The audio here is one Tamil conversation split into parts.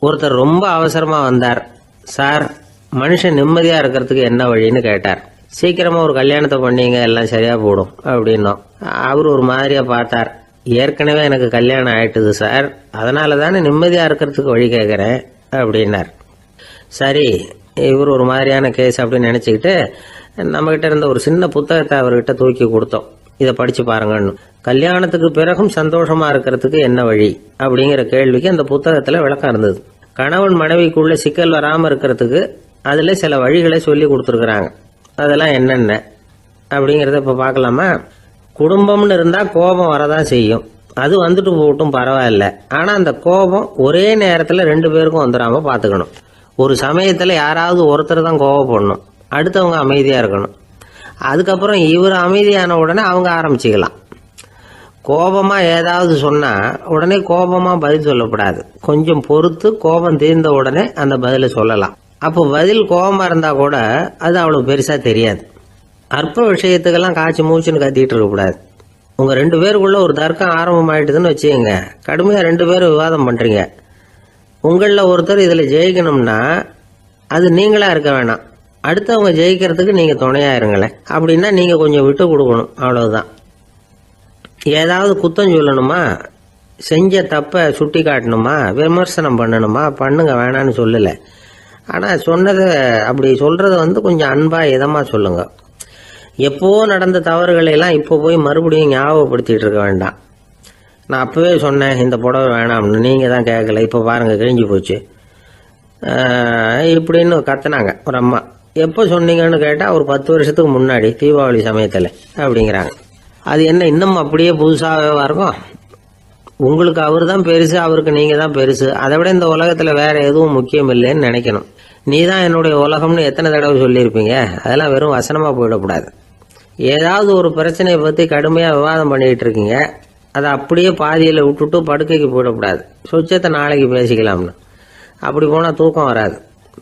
ஒருத்தர் ரொம்ப அவசரமா வந்தார். சார், மனுஷன் நிம்மதியா இருக்கிறதுக்கு என்ன வழின்னு கேட்டார். சீக்கிரமா ஒரு கல்யாணத்தை பண்ணீங்க, எல்லாம் சரியா போடும் அப்படின்னோம். அவர் ஒரு மாதிரியா பார்த்தார். ஏற்கனவே எனக்கு கல்யாணம் ஆயிட்டுது சார், அதனால தானே நிம்மதியா இருக்கிறதுக்கு வழி கேட்கறேன் அப்படின்னார். சரி, இவர் ஒரு மாதிரியான கேஸ் அப்படின்னு நினைச்சுக்கிட்டு நம்மகிட்ட இருந்த ஒரு சின்ன புத்தகத்தை அவர்கிட்ட தூக்கி கொடுத்தோம். இதை படிச்சு பாருங்கன்னு. கல்யாணத்துக்கு பிறகும் சந்தோஷமா இருக்கிறதுக்கு என்ன வழி அப்படிங்கிற கேள்விக்கு அந்த புத்தகத்துல விளக்கம் இருந்தது. கணவன் மனைவிக்குள்ள சிக்கல் வராம இருக்கிறதுக்கு அதுல சில வழிகளை சொல்லி கொடுத்துருக்குறாங்க. அதெல்லாம் என்னென்ன அப்படிங்கிறத இப்ப பார்க்கலாமா? குடும்பம்னு இருந்தா கோபம் வரதான் செய்யும். அது வந்துட்டு போகட்டும், பரவாயில்ல. ஆனா அந்த கோபம் ஒரே நேரத்துல 2 பேருக்கும் வந்துடாம பாத்துக்கணும். ஒரு சமயத்துல யாராவது ஒருத்தர் தான் கோபப்படணும், அடுத்தவங்க அமைதியா இருக்கணும். அதுக்கப்புறம் இவர் அமைதியான உடனே அவங்க ஆரம்பிச்சுக்கலாம். கோபமா ஏதாவது சொன்னா உடனே கோபமா பதில் சொல்லக்கூடாது. கொஞ்சம் பொறுத்து கோபம் தீர்ந்த உடனே அந்த பதில சொல்லலாம். அப்போ பதில் கோபமா இருந்தா கூட அது அவ்வளவு பெருசா தெரியாது. அற்ப விஷயத்துக்கெல்லாம் காய்ச்சி மூச்சுன்னு கத்திட்டு இருக்கக்கூடாது. உங்க 2 பேருக்குள்ள ஒரு தர்க்கம் ஆரம்பமாயிட்டுதுன்னு வச்சுக்கோங்க. கடுமையா 2 பேரும் விவாதம் பண்றீங்க. உங்களில் ஒருத்தர் இதுல ஜெயிக்கணும்னா அது நீங்களா இருக்க வேணாம், அடுத்தவங்க ஜெயிக்கிறதுக்கு நீங்க துணையா இருங்களேன். அப்படின்னா நீங்க கொஞ்சம் விட்டு கொடுக்கணும், அவ்வளவுதான். ஏதாவது குத்தம் சொல்லணுமா, செஞ்ச தப்ப சுட்டி காட்டணுமா, விமர்சனம் பண்ணணுமா, பண்ணுங்க, வேணான்னு சொல்லல. ஆனா சொன்னதை அப்படி சொல்றத கொஞ்சம் அன்பா இதமா சொல்லுங்க. எப்போ நடந்த தவறுகளை எல்லாம் இப்போ போய் மறுபடியும் ஞாபகப்படுத்திட்டு இருக்க வேண்டாம். நான் அப்பவே சொன்னேன் இந்த புடவை வேணாம்னு, நீங்க தான் கேட்கல, இப்போ பாருங்க கிழிஞ்சு போச்சு இப்படின்னு கத்துனாங்க ஒரு அம்மா. எப்போ சொன்னீங்கன்னு கேட்டா ஒரு 10 வருஷத்துக்கு முன்னாடி தீபாவளி சமயத்துல அப்படிங்கிறாங்க. அது என்ன இன்னும் அப்படியே புதுசாகவே இருக்கும்? உங்களுக்கு அவர் தான் பெருசு, அவருக்கு நீங்க தான் பெருசு. அதை விட இந்த உலகத்துல வேற எதுவும் முக்கியம் இல்லைன்னு நினைக்கணும். நீ தான் என்னுடைய உலகம்னு எத்தனை தடவை சொல்லியிருப்பீங்க? அதெல்லாம் வெறும் வசனமா போயிடக்கூடாது. ஏதாவது ஒரு பிரச்சனையை பத்தி கடுமையா விவாதம் பண்ணிட்டு இருக்கீங்க, அதை அப்படியே பாதியில விட்டுட்டு படுக்கைக்கு போயிடக்கூடாது. சொச்சத்தை நாளைக்கு பேசிக்கலாம்னு. அப்படி போனா தூக்கம் வராது.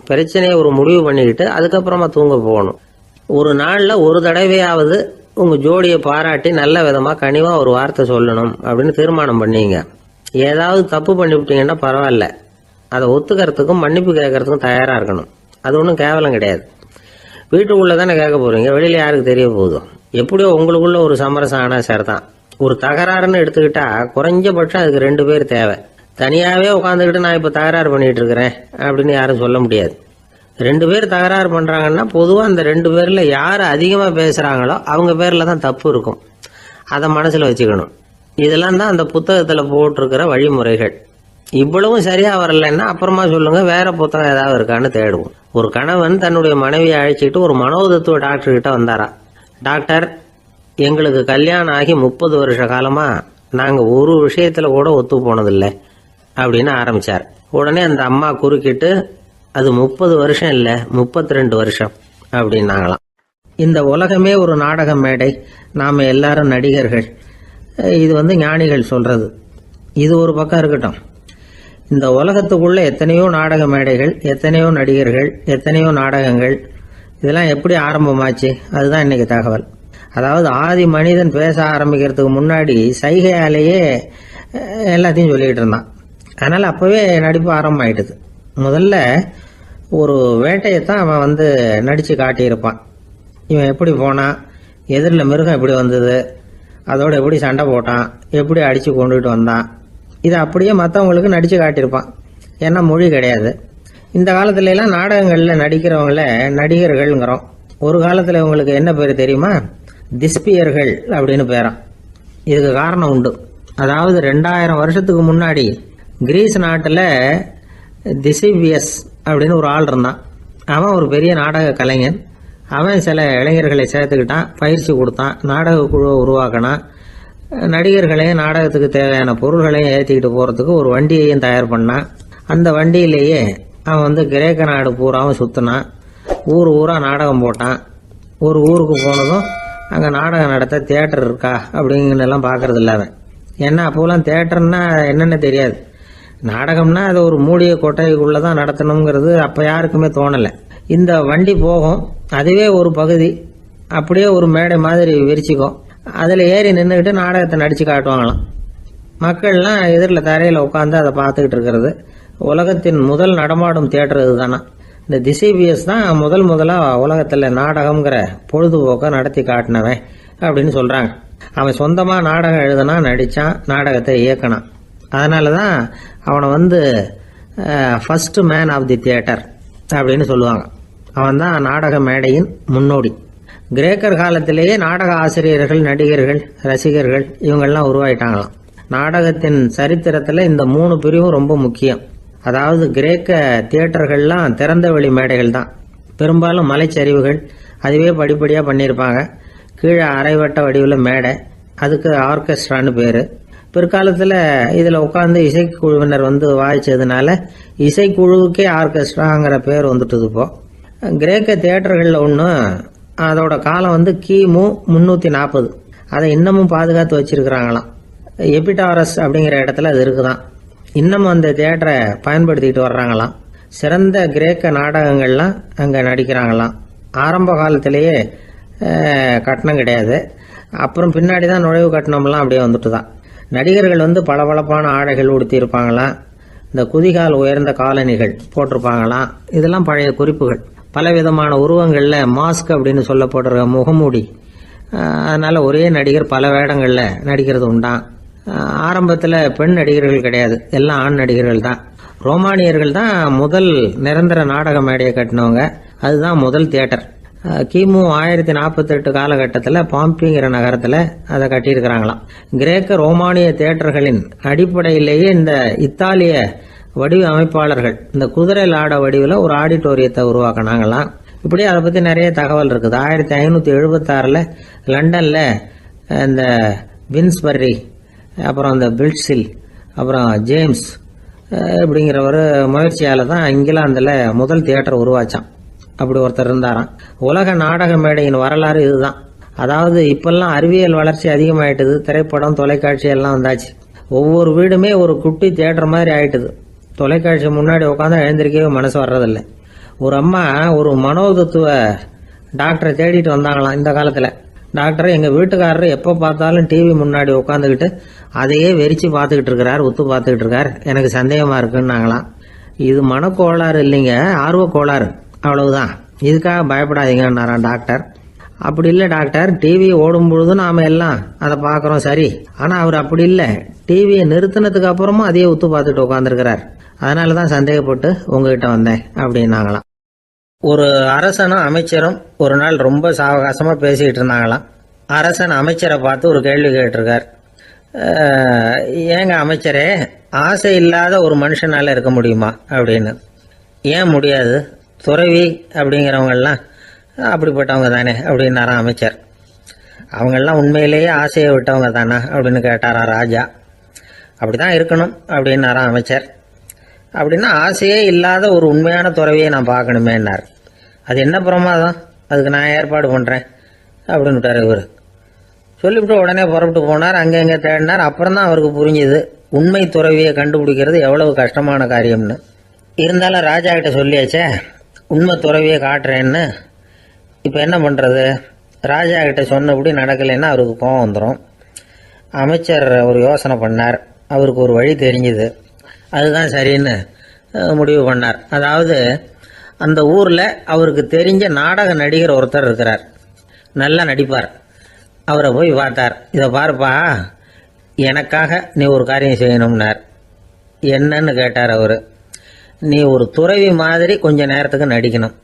பிரச்சனையை ஒரு முடிவு பண்ணிக்கிட்டு அதுக்கப்புறமா தூங்க போகணும். ஒரு நாள்ல ஒரு தடவையாவது உங்க ஜோடியை பாராட்டி நல்ல விதமா கனிவா ஒரு வார்த்தை சொல்லணும் அப்படின்னு தீர்மானம் பண்ணீங்க. ஏதாவது தப்பு பண்ணிவிட்டீங்கன்னா பரவாயில்ல, அதை ஒத்துக்கிறதுக்கும் மன்னிப்பு கேட்கறதுக்கும் தயாரா இருக்கணும். அது ஒன்றும் கேவலம் கிடையாது. வீட்டுக்குள்ள தானே கேட்க போறீங்க, வெளியில யாருக்கு தெரிய போதும்? எப்படியோ உங்களுக்குள்ள ஒரு சமரசம் ஆனா சரிதான். ஒரு தகராறுன்னு எடுத்துக்கிட்டா குறைஞ்சபட்சம் அதுக்கு 2 பேர் தேவை. தனியாவே உட்காந்துக்கிட்டு நான் இப்ப தகராறு பண்ணிட்டு இருக்கிறேன் அப்படின்னு யாரும் சொல்ல முடியாது. 2 பேர் தகராறு பண்றாங்கன்னா பொதுவா அந்த 2 பேர்ல யாரு அதிகமா பேசுறாங்களோ அவங்க பேர்ல தான் தப்பு இருக்கும். அதை மனசுல வச்சுக்கணும். இதெல்லாம் தான் அந்த புத்தகத்துல போட்டிருக்கிற வழிமுறைகள். இவ்வளவும் சரியா வரலன்னா அப்புறமா சொல்லுங்க, வேற புத்தகம் ஏதாவது இருக்கான்னு தேடுவோம். ஒரு கணவன் தன்னுடைய மனைவியை அழைச்சிட்டு ஒரு மனோதத்துவ டாக்டர் கிட்ட வந்தாரா. டாக்டர், எங்களுக்கு கல்யாணம் ஆகி 30 வருஷ காலமா நாங்க ஒரு விஷயத்துல கூட ஒத்து போனதில்லை அப்படின்னு ஆரம்பிச்சார். உடனே அந்த அம்மா குறுக்கிட்டு, அது 30 வருஷம் இல்ல 32 வருஷம் அப்படின்னாங்களாம். இந்த உலகமே ஒரு நாடக மேடை, நாம எல்லாரும் நடிகர்கள். இது ஞானிகள் சொல்றது. இது ஒரு பக்கம் இருக்கட்டும். இந்த உலகத்துக்குள்ள எத்தனையோ நாடக மேடைகள், எத்தனையோ நடிகர்கள், எத்தனையோ நாடகங்கள். இதெல்லாம் எப்படி ஆரம்பமாச்சு? அதுதான் இன்னைக்கு தகவல். அதாவது ஆதி மனிதன் பேச ஆரம்பிக்கிறதுக்கு முன்னாடி சைகையாலேயே எல்லாத்தையும் சொல்லிட்டு இருந்தான். அதனால அப்பவே நடிப்பு ஆரம்பமாயிட்டுது. முதல்ல ஒரு வேட்டையத்தான் அவன் நடிச்சு காட்டியிருப்பான். இவன் எப்படி போனான், எதிரில் மிருகம் எப்படி வந்தது, அதோட எப்படி சண்டை போட்டான், எப்படி அடிச்சு கொண்டுகிட்டு வந்தான், இதை அப்படியே மற்றவங்களுக்கு நடிச்சு காட்டியிருப்பான். ஏன்னா மொழி கிடையாது. இந்த காலத்துல எல்லாம் நாடகங்கள்ல நடிக்கிறவங்கள நடிகர்கள்ங்கிறோம். ஒரு காலத்துல இவங்களுக்கு என்ன பேரு தெரியுமா? திஸ்பியர்கள் அப்படின்னு பேராம். இதுக்கு காரணம் உண்டு. அதாவது 2000 வருஷத்துக்கு முன்னாடி கிரீஸ் நாட்டுல திசிபியஸ் அப்படின்னு ஒரு ஆள் இருந்தான். அவன் ஒரு பெரிய நாடக கலைஞன். அவன் சில இளைஞர்களை சேர்த்துக்கிட்டான், பயிற்சி கொடுத்தான், நாடக குழுவை உருவாக்கினான். நடிகர்களையும் நாடகத்துக்கு தேவையான பொருள்களையும் ஏற்றிக்கிட்டு போறதுக்கு ஒரு வண்டியையும் தயார் பண்ணான். அந்த வண்டியிலேயே அவன் கிரேக்க நாடு பூராவும் சுத்தினான். ஊர் ஊரா நாடகம் போட்டான். ஒரு ஊருக்கு போனதும் அங்க நாடகம் நடத்த தியேட்டர் இருக்கா அப்படிங்கன்னு எல்லாம் பாக்குறது இல்ல அவன். ஏன்னா அப்போலாம் தியேட்டர்னா என்னன்னு தெரியாது. நாடகம்னா அது ஒரு மூடிய கொட்டைக்குள்ளதான் நடத்தணுங்கிறது அப்ப யாருக்குமே தோணல. இந்த வண்டி போகும், அதுவே ஒரு பகுதி அப்படியே ஒரு மேடை மாதிரி விரிச்சுக்கும். அதுல ஏறி நின்றுகிட்டு நாடகத்தை நடிச்சு காட்டுவாங்களாம். மக்கள்லாம் எதிரில் தரையில உட்காந்து அதை பார்த்துக்கிட்டு இருக்கிறது. உலகத்தின் முதல் நடமாடும் தியேட்டர் இதுதானா. இந்த திசைபிஎஸ் தான் முதலா உலகத்துல நாடகம்ங்கிற பொழுதுபோக்க நடத்தி காட்டினவன் அப்படின்னு சொல்றாங்க. அவன் சொந்தமா நாடகம் எழுதுனா, நடிச்சான், நாடகத்தை இயக்கினான். அதனாலதான் அவனை first man of the theatre அப்படின்னு சொல்லுவாங்க. அவன் தான் நாடக மேடையின் முன்னோடி. கிரேக்கர் காலத்திலேயே நாடக ஆசிரியர்கள், நடிகர்கள், ரசிகர்கள் இவங்கெல்லாம் உருவாயிட்டாங்களாம். நாடகத்தின் சரித்திரத்துல இந்த 3 பிரிவும் ரொம்ப முக்கியம். அதாவது கிரேக்க தியேட்டர்கள்லாம் திறந்த வெளி மேடைகள் தான். பெரும்பாலும் மலைச்சரிவுகள், அதுவே படிப்படியாக பண்ணியிருப்பாங்க. கீழே அரைவட்ட வடிவில் மேடை, அதுக்கு ஆர்கெஸ்ட்ரான்னு பேர். பிற்காலத்தில் இதில் உட்காந்து இசைக்குழுவினர் வாய்ச்சதுனால இசைக்குழுவுக்கே ஆர்கெஸ்ட்ராங்கிற பேர் வந்துட்டுது. இப்போ கிரேக்க தியேட்டர்களில் ஒன்று, அதோட காலம் கிமு 340. அதை இன்னமும் பாதுகாத்து வச்சிருக்கிறாங்களாம். எபிடாரஸ் அப்படிங்கிற இடத்துல அது இருக்குதான். இன்னமும் அந்த தியேட்டரை பயன்படுத்திக்கிட்டு வர்றாங்களாம். சிறந்த கிரேக்க நாடகங்கள்லாம் அங்கே நடிக்கிறாங்களாம். ஆரம்ப காலத்திலேயே கட்டணம் கிடையாது. அப்புறம் பின்னாடி தான் நுழைவு கட்டணம்லாம் அப்படியே வந்துட்டு தான். நடிகர்கள் பளபளப்பான ஆடைகள் உடுத்தியிருப்பாங்களாம். இந்த குதிகால் உயர்ந்த காலணிகள் போட்டிருப்பாங்களாம். இதெல்லாம் பழைய குறிப்புகள். பலவிதமான உருவங்களில் மாஸ்க் அப்படின்னு சொல்லப்படுற முகமூடி. அதனால ஒரே நடிகர் பல வேடங்களில் நடிக்கிறது உண்டான். ஆரம்பத்தில் பெண் நடிகர்கள் கிடையாது, எல்லாம் ஆண் நடிகர்கள் தான். ரோமானியர்கள் தான் முதல் நிரந்தர நாடக மேடையை கட்டினவங்க. அதுதான் முதல் தியேட்டர். கிமு 1048 காலகட்டத்தில் பாம்பிங்கிற நகரத்தில் அதை கட்டியிருக்கிறாங்களாம். கிரேக்க ரோமானிய தியேட்டர்களின் அடிப்படையிலேயே இந்த இத்தாலிய வடிவ அமைப்பாளர்கள் இந்த குதிரை லாட வடிவில் ஒரு ஆடிட்டோரியத்தை உருவாக்கினாங்களாம். இப்படி அதை பற்றி நிறைய தகவல் இருக்குது. 1576 லண்டனில் இந்த வின்ஸ்பர்ரி, அப்புறம் இந்த பில்ட்ஸில், அப்புறம் ஜேம்ஸ் இப்படிங்கிறவர் முயற்சியால் தான் இங்கிலாந்தில் முதல் தியேட்டர் உருவாச்சான். அப்படி ஒருத்தர் இருந்தாராம். உலக நாடக மேடையின் வரலாறு இதுதான். அதாவது இப்பெல்லாம் அறிவியல் வளர்ச்சி அதிகமாயிட்டுது. திரைப்படம், தொலைக்காட்சி எல்லாம் வந்தாச்சு. ஒவ்வொரு வீடுமே ஒரு குட்டி தியேட்டர் மாதிரி ஆயிட்டுது. தொலைக்காட்சி முன்னாடி உட்காந்து எழுந்திருக்கவே மனசு வர்றதில்லை. ஒரு அம்மா ஒரு மனோதத்துவ டாக்டரை தேடிட்டு வந்தாங்களாம் இந்த காலத்தில். டாக்டர், எங்கள் வீட்டுக்காரர் எப்போ பார்த்தாலும் டிவி முன்னாடி உட்காந்துக்கிட்டு அதையே வெறிச்சு பார்த்துக்கிட்டு இருக்கிறார், உத்து பார்த்துக்கிட்டு இருக்கார், எனக்கு சந்தேகமாக இருக்குன்னாங்களாம். இது மனக்கோளாறு இல்லைங்க, ஆர்வ கோளாறு, அவ்வளவுதான், இதுக்காக பயப்படாதீங்கன்னாராம் டாக்டர். அப்படி இல்லை டாக்டர், டிவி ஓடும் பொழுது நாம எல்லாம் அதை பார்க்குறோம் சரி, ஆனால் அவர் அப்படி இல்லை, டிவியை நிறுத்தினதுக்கு அப்புறமும் அதையே உத்து பார்த்துட்டு உட்காந்துருக்கிறார், அதனால தான் சந்தேகப்பட்டு உங்ககிட்ட வந்தேன் அப்படின்னாங்களாம். ஒரு அரசனும் அமைச்சரும் ஒரு நாள் ரொம்ப சாவகாசமாக பேசிக்கிட்டு இருந்தாங்களாம். அரசன் அமைச்சரை பார்த்து ஒரு கேள்வி கேட்டிருக்கார். ஏங்க அமைச்சரே, ஆசை இல்லாத ஒரு மனுஷனால இருக்க முடியுமா அப்படின்னு. ஏன் முடியாது, துறவி அப்படிங்கிறவங்கெல்லாம் அப்படிப்பட்டவங்க தானே அப்படின்னாராம் அமைச்சர். அவங்கெல்லாம் உண்மையிலேயே ஆசையை விட்டவங்க தானா அப்படின்னு கேட்டாராம் ராஜா. அப்படிதான் இருக்கணும் அப்படின்னாராம் அமைச்சர். அப்படின்னா ஆசையே இல்லாத ஒரு உண்மையான துறவியை நான் பார்க்கணுமேன்னார். அது என்ன பிரமாதம், அதுக்கு நான் ஏற்பாடு பண்ணுறேன் அப்படின்னு விட்டார் இவர். சொல்லிவிட்டு உடனே புறப்பட்டு போனார். அங்கே தேடினார். அப்புறம் தான் அவருக்கு புரிஞ்சுது உண்மை துறவியை கண்டுபிடிக்கிறது எவ்வளவு கஷ்டமான காரியம்னு. இருந்தாலும் ராஜா கிட்ட சொல்லியாச்சே உண்மை துறவியை காட்டுறேன்னு. இப்போ என்ன பண்ணுறது, ராஜா கிட்ட சொன்னபடி நடக்கலைன்னா அவருக்கு கோபம் வந்துடும். அமைச்சர் ஒரு யோசனை பண்ணார். அவருக்கு ஒரு வழி தெரிஞ்சுது. அதுதான் சரின்னு முடிவு பண்ணார். அதாவது அந்த ஊரில் அவருக்கு தெரிஞ்ச நாடக நடிகர் ஒருத்தர் இருக்கிறார், நல்லா நடிப்பார். அவரை போய் பார்த்தார். இதை பாருப்பா, எனக்காக நீ ஒரு காரியம் செய்யணும்னார். என்னன்னு கேட்டார் அவர். நீ ஒரு துறவி மாதிரி கொஞ்ச நேரத்துக்கு நடிக்கணும்.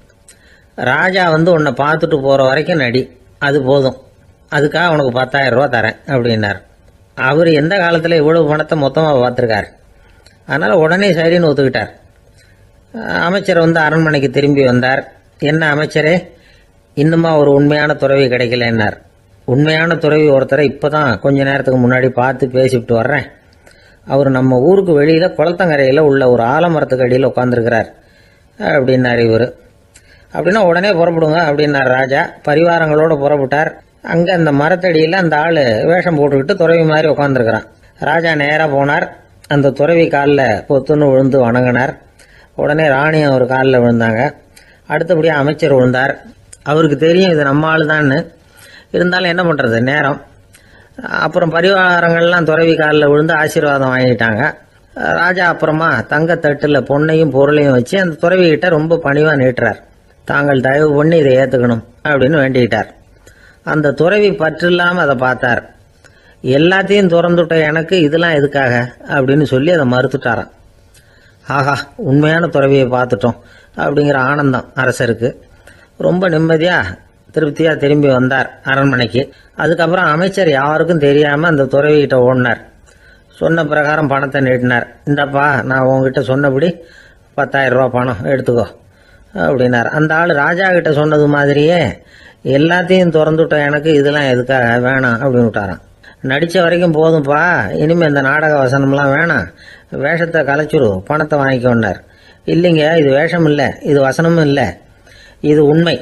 ராஜா உன்னை பார்த்துட்டு போகிற வரைக்கும் நடி, அது போதும், அதுக்காக உனக்கு 10,000 ரூபா தரேன் அப்படின்னார். அவர் எந்த காலத்தில் இவ்வளவு பணத்தை மொத்தமாக பார்த்துருக்கார். அதனால் உடனே சரின்னு ஒத்துக்கிட்டார். அமைச்சர் அரண்மனைக்கு திரும்பி வந்தார். என்ன அமைச்சரே, இன்னுமா ஒரு உண்மையான துறவி கிடைக்கலன்னார். உண்மையான துறவி ஒருத்தரை இப்போ தான் கொஞ்ச நேரத்துக்கு முன்னாடி பார்த்து பேசிவிட்டு வர்றேன். அவர் நம்ம ஊருக்கு வெளியில் குளத்தங்கரையில் உள்ள ஒரு ஆலமரத்துக்கு அடியில் உட்காந்துருக்கிறார் அப்படின்னார் இவர். அப்படின்னா உடனே புறப்படுங்க அப்படின்னார் ராஜா. பரிவாரங்களோடு புறப்பட்டார். அங்கே அந்த மரத்தடியில் அந்த ஆள் வேஷம் போட்டுக்கிட்டு துறவி மாதிரி உட்காந்துருக்கிறான். ராஜா நேராக போனார். அந்த துறவி காலில் பொத்துன்னு விழுந்து வணங்கினார். உடனே ராணி அவர் காலில் விழுந்தாங்க. அடுத்தபடியாக அமைச்சர் விழுந்தார். அவருக்கு தெரியும் இது நம்ம ஆள் தான்னு. இருந்தாலும் என்ன பண்ணுறது, நேரம். அப்புறம் பரிவாரங்கள்லாம் துறவி காலில் விழுந்து ஆசீர்வாதம் வாங்கிட்டாங்க. ராஜா அப்புறமா தங்கத்தட்டில் பொண்ணையும் பொருளையும் வச்சு அந்த துறவிகிட்ட ரொம்ப பணிவாக நீட்டுறார். தாங்கள் தயவு பண்ணி இதை ஏற்றுக்கணும் அப்படின்னு வேண்டிக்கிட்டார். அந்த துறவி பற்று இல்லாமல் அதை பார்த்தார். எல்லாத்தையும் திறந்துட்ட எனக்கு இதெல்லாம் எதுக்காக அப்படின்னு சொல்லி அதை மறுத்துட்டாராம். ஆஹா, உண்மையான துறவியை பார்த்துட்டோம் அப்படிங்கிற ஆனந்தம் அரசருக்கு. ரொம்ப நிம்மதியாக திருப்தியாக திரும்பி வந்தார் அரண்மனைக்கு. அதுக்கப்புறம் அமைச்சர் யாருக்கும் தெரியாமல் அந்த துறவிகிட்ட ஓடினார். சொன்ன பிரகாரம் பணத்தை நீட்டினார். இந்தப்பா, நான் உங்ககிட்ட சொன்னபடி 10,000 ரூபா பணம் எடுத்துக்கோ அப்படின்னார். அந்த ஆள் ராஜா கிட்ட சொன்னது மாதிரியே எல்லாத்தையும் திறந்துட்டோம் எனக்கு இதெல்லாம் எதுக்காக வேணாம் அப்படின்னு விட்டாரான். நடித்த வரைக்கும் போதும்ப்பா, இனிமேல் இந்த நாடக வசனம்லாம் வேணாம், வேஷத்தை கலைச்சிரு, பணத்தை வாங்கிக்கோன்னார். இல்லைங்க, இது வேஷம் இல்லை, இது வசனமும் இல்லை, இது உண்மை.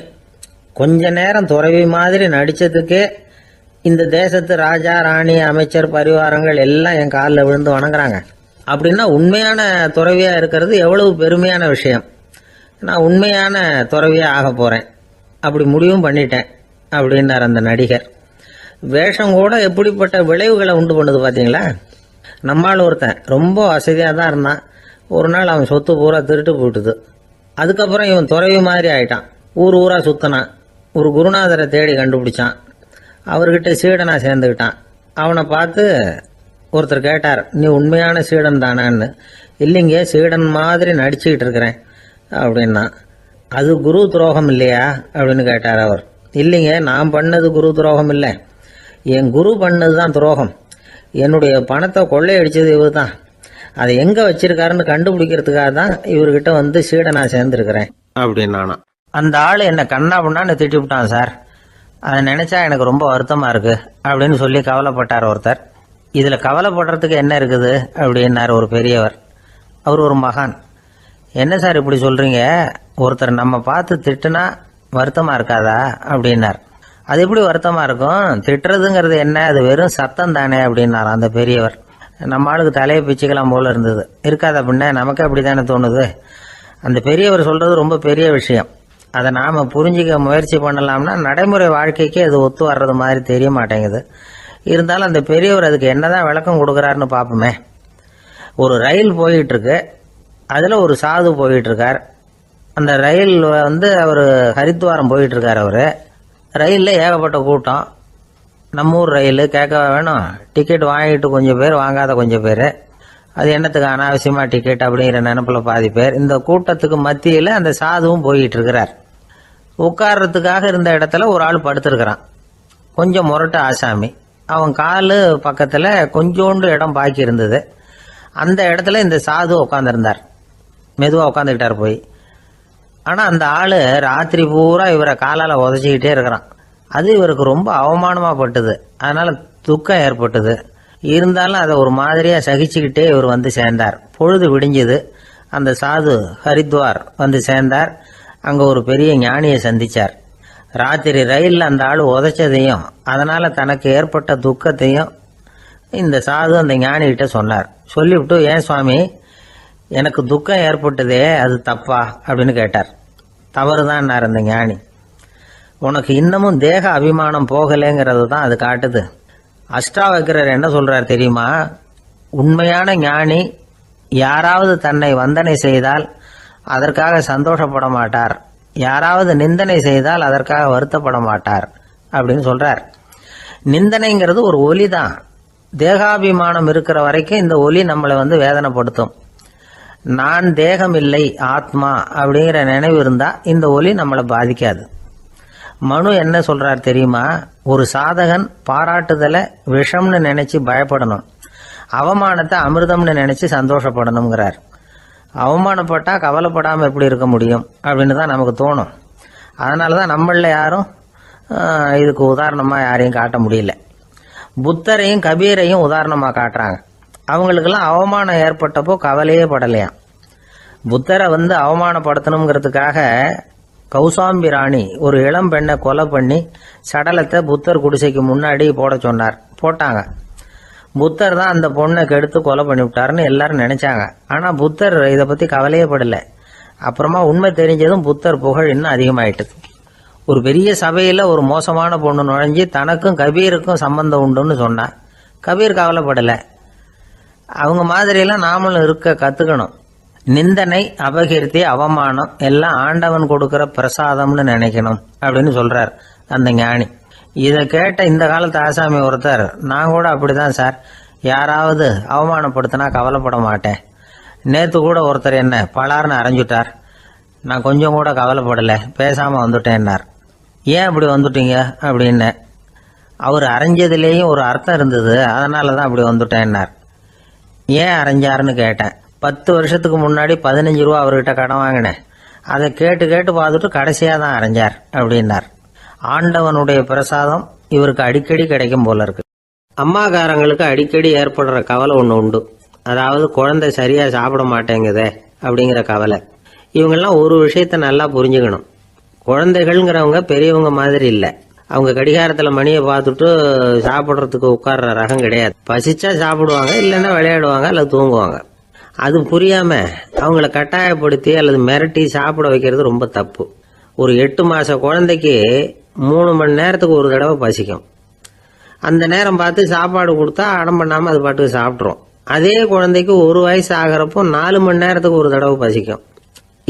கொஞ்ச நேரம் துறவி மாதிரி நடித்ததுக்கே இந்த தேசத்து ராஜா ராணி அமைச்சர் பரிவாரங்கள் எல்லாம் என் காலில் விழுந்து வணங்குறாங்க. அப்படின்னா உண்மையான துறவியாக இருக்கிறது எவ்வளவு பெருமையான விஷயம். நான் உண்மையான துறவியாக ஆக போகிறேன், அப்படி முடிவும் பண்ணிட்டேன் அப்படின்னார் அந்த நடிகர். வேஷம் கூட எப்படிப்பட்ட விளைவுகளை உண்டு பண்ணுது பார்த்தீங்களா. நம்மால் ஒருத்தன் ரொம்ப வசதியாக தான் இருந்தான். ஒரு நாள் அவன் சொத்து பூரா திருட்டு போட்டுது. அதுக்கப்புறம் இவன் துறவி மாதிரி ஆயிட்டான். ஊர் ஊராக சுற்றினான். ஒரு குருநாதரை தேடி கண்டுபிடிச்சான். அவர்கிட்ட சீடனாக சேர்ந்துக்கிட்டான். அவனை பார்த்து ஒருத்தர் கேட்டார், நீ உண்மையான சீடன் தானான்னு. இல்லைங்க, சீடன் மாதிரி நடிச்சுக்கிட்டு இருக்கிறேன் அப்படின்னா. அது குரு துரோகம் இல்லையா அப்படின்னு கேட்டார் அவர். இல்லைங்க, நான் பண்ணது குரு துரோகம் இல்லை, என் குரு பண்ணது தான் துரோகம். என்னுடைய பணத்தை கொள்ளையடிச்சது இவர் தான். அதை எங்கே வச்சிருக்காருன்னு கண்டுபிடிக்கிறதுக்காக தான் இவர்கிட்ட வந்து சீடனாக சேர்ந்துருக்கிறேன் அப்படின்னானா. அந்த ஆள் என்னை கண்ணா பண்ணான்னு திட்டி விட்டான் சார். அதை நினைச்சா எனக்கு ரொம்ப வருத்தமாக இருக்கு அப்படின்னு சொல்லி கவலைப்பட்டார் ஒருத்தர். இதில் கவலைப்படுறதுக்கு என்ன இருக்குது அப்படின்னார் ஒரு பெரியவர். அவர் ஒரு மகான். என்ன சார் இப்படி சொல்கிறீங்க, ஒருத்தர் நம்ம பார்த்து திட்டுனா வருத்தமாக இருக்காதா அப்படின்னார். அது எப்படி வருத்தமாக இருக்கும், திட்டுறதுங்கிறது என்ன, அது வெறும் சத்தம் தானே அப்படின்னார் அந்த பெரியவர். நம்ம ஆளுக்கு தலையை பிச்சுக்கலாம் போல இருந்தது. இருக்காது அப்படின்னா நமக்கு அப்படி தானே தோணுது. அந்த பெரியவர் சொல்கிறது ரொம்ப பெரிய விஷயம். அதை நாம் புரிஞ்சிக்க முயற்சி பண்ணலாம்னா நடைமுறை வாழ்க்கைக்கு அது ஒத்து வர்றது மாதிரி தெரிய மாட்டேங்குது. இருந்தாலும் அந்த பெரியவர் அதுக்கு என்னதான் விளக்கம் கொடுக்குறாருன்னு பார்ப்போமே. ஒரு ரயில் போயிட்டுருக்கு, அதில் ஒரு சாது போயிட்டுருக்கார். அந்த ரயில் வந்து அவர் ஹரித்வாரம் போயிட்டுருக்கார். அவர் ரயிலில் ஏகப்பட்ட கூட்டம். நம்ம ஊர் ரயில் கேட்க வேணும், டிக்கெட் வாங்கிட்டு கொஞ்சம் பேர், வாங்காத கொஞ்சம் பேர். அது என்னத்துக்கு அனாவசியமாக டிக்கெட் அப்படிங்கிற நினப்பில் பாதி பேர். இந்த கூட்டத்துக்கு மத்தியில் அந்த சாதுவும் போயிட்டு இருக்கிறார். உட்கார்றதுக்காக இருந்த இடத்துல ஒரு ஆள் படுத்திருக்கிறான். கொஞ்சம் முரட்டு ஆசாமி. அவன் காலு பக்கத்தில் கொஞ்சோண்டு இடம் பாக்கி இருந்தது. அந்த இடத்துல இந்த சாது உட்காந்துருந்தார். மெதுவாக உட்காந்துக்கிட்டார் போய். ஆனால் அந்த ஆள் ராத்திரி பூரா இவரை காலால் உதச்சிக்கிட்டே இருக்கிறான். அது இவருக்கு ரொம்ப அவமானமாக பட்டுது. அதனால் துக்கம் ஏற்பட்டது. இருந்தாலும் அதை ஒரு மாதிரியாக சகிச்சுக்கிட்டே இவர் வந்து சேர்ந்தார். பொழுது விடிஞ்சது. அந்த சாது ஹரித்வார் வந்து சேர்ந்தார். அங்கே ஒரு பெரிய ஞானியை சந்தித்தார். ராத்திரி ரயிலில் அந்த ஆள் உதைச்சதையும் அதனால் தனக்கு ஏற்பட்ட துக்கத்தையும் இந்த சாது அந்த ஞானிகிட்ட சொன்னார். சொல்லிவிட்டு, ஏன் சுவாமி, எனக்கு துக்கம் ஏற்பட்டதே அது தப்பா அப்படின்னு கேட்டார். தவறு தான்னார் அந்த ஞானி. உனக்கு இன்னமும் தேக அபிமானம் போகலைங்கிறது தான் அது காட்டுது. அஷ்டாவக்கிரர் என்ன சொல்றார் தெரியுமா, உண்மையான ஞானி யாராவது தன்னை வந்தனை செய்தால் அதற்காக சந்தோஷப்பட மாட்டார், யாராவது நிந்தனை செய்தால் அதற்காக வருத்தப்பட மாட்டார் அப்படின்னு சொல்றார். நிந்தனைங்கிறது ஒரு ஒலி தான். தேகாபிமானம் இருக்கிற வரைக்கும் இந்த ஒலி நம்மளை வந்து வேதனைப்படுத்தும். நான் தேகம் இல்லை, ஆத்மா அப்படிங்கிற நினைவு இருந்தா இந்த ஒலி நம்மளை பாதிக்காது. மனு என்ன சொல்றார் தெரியுமா, ஒரு சாதகன் பாராட்டுதலை விஷம்னு நினைச்சு பயப்படணும், அவமானத்தை அமிர்தம்னு நினைச்சு சந்தோஷப்படணுங்கிறார். அவமானப்பட்டா கவலைப்படாமல் எப்படி இருக்க முடியும் அப்படின்னு தான் நமக்கு தோணும். அதனால தான் நம்மள யாரும் இதுக்கு உதாரணமாக யாரையும் காட்ட முடியல. புத்தரையும் கபீரையும் உதாரணமாக காட்டுறாங்க. அவங்களுக்கெல்லாம் அவமானம் ஏற்பட்டப்போ கவலையே படலையாம். புத்தரை வந்து அவமானப்படுத்தணுங்கிறதுக்காக கௌசாம்பி ராணி ஒரு இளம் பெண்ணை கொலை பண்ணி சடலத்தை புத்தர் குடிசைக்கு முன்னாடி போட சொன்னார். போட்டாங்க. புத்தர் தான் அந்த பொண்ணை கெடுத்து கொலை பண்ணிவிட்டாருன்னு எல்லாரும் நினைச்சாங்க. ஆனால் புத்தர் இதை பற்றி கவலையே படலை. அப்புறமா உண்மை தெரிஞ்சதும் புத்தர் புகழ் இன்னும் அதிகமாயிட்டது. ஒரு பெரிய சபையில் ஒரு மோசமான பொண்ணு நுழைஞ்சி தனக்கும் கபீருக்கும் சம்பந்தம் உண்டுன்னு சொன்னா. கபீர் கவலைப்படலை. அவங்க மாதிரியெல்லாம் நாமளும் இருக்க கத்துக்கணும். நிந்தனை, அபகீர்த்தி, அவமானம் எல்லாம் ஆண்டவன் கொடுக்கிற பிரசாதம்னு நினைக்கணும் அப்படின்னு சொல்றார் அந்த ஞானி. இதை கேட்ட இந்த காலத்து ஆசாமி ஒருத்தர், நான் கூட அப்படிதான் சார், யாராவது அவமானப்படுத்தினா கவலைப்பட மாட்டேன். நேற்று கூட ஒருத்தர் என்ன பலார்னு அரைஞ்சுட்டார், நான் கொஞ்சம் கூட கவலைப்படலை, பேசாமல் வந்துட்டேன்னார். ஏன் அப்படி வந்துட்டீங்க அப்படின்னு. அவர் அரைஞ்சதுலேயும் ஒரு அர்த்தம் இருந்தது, அதனால தான் அப்படி வந்துட்டேன்னார். ஏன் அரைஞ்சாருன்னு கேட்டேன். 10 வருஷத்துக்கு முன்னாடி 15 ரூபா அவர்கிட்ட கடன் வாங்கினேன், அதை கேட்டு கேட்டு பார்த்துட்டு கடைசியாக தான் அரைஞ்சார் அப்படின்னார். ஆண்டவனுடைய பிரசாதம் இவருக்கு அடிக்கடி கிடைக்கும் போல இருக்கு. அம்மாக்காரங்களுக்கு அடிக்கடி ஏற்படுற கவலை ஒன்று உண்டு. அதாவது குழந்தை சரியா சாப்பிட மாட்டேங்குதே அப்படிங்கிற கவலை. இவங்கெல்லாம் ஒரு விஷயத்த நல்லா புரிஞ்சுக்கணும். குழந்தைகள்ங்கிறவங்க பெரியவங்க மாதிரி இல்லை. அவங்க கடிகாரத்தில் மணியை பார்த்துட்டு சாப்பிட்றதுக்கு உட்கார்ற ரகம் கிடையாது. பசிச்சா சாப்பிடுவாங்க, இல்லைன்னா விளையாடுவாங்க அல்லது தூங்குவாங்க. அது புரியாம அவங்கள கட்டாயப்படுத்தி அல்லது மிரட்டி சாப்பிட வைக்கிறது ரொம்ப தப்பு. ஒரு 8 மாச குழந்தைக்கு 3 மணி நேரத்துக்கு ஒரு தடவை பசிக்கும். அந்த நேரம் பார்த்து சாப்பாடு கொடுத்தா அடம் பண்ணாமல் அது பாட்டுக்கு சாப்பிட்றோம். அதே குழந்தைக்கு 1 வயசு ஆகிறப்போ 4 மணி நேரத்துக்கு ஒரு தடவை பசிக்கும்.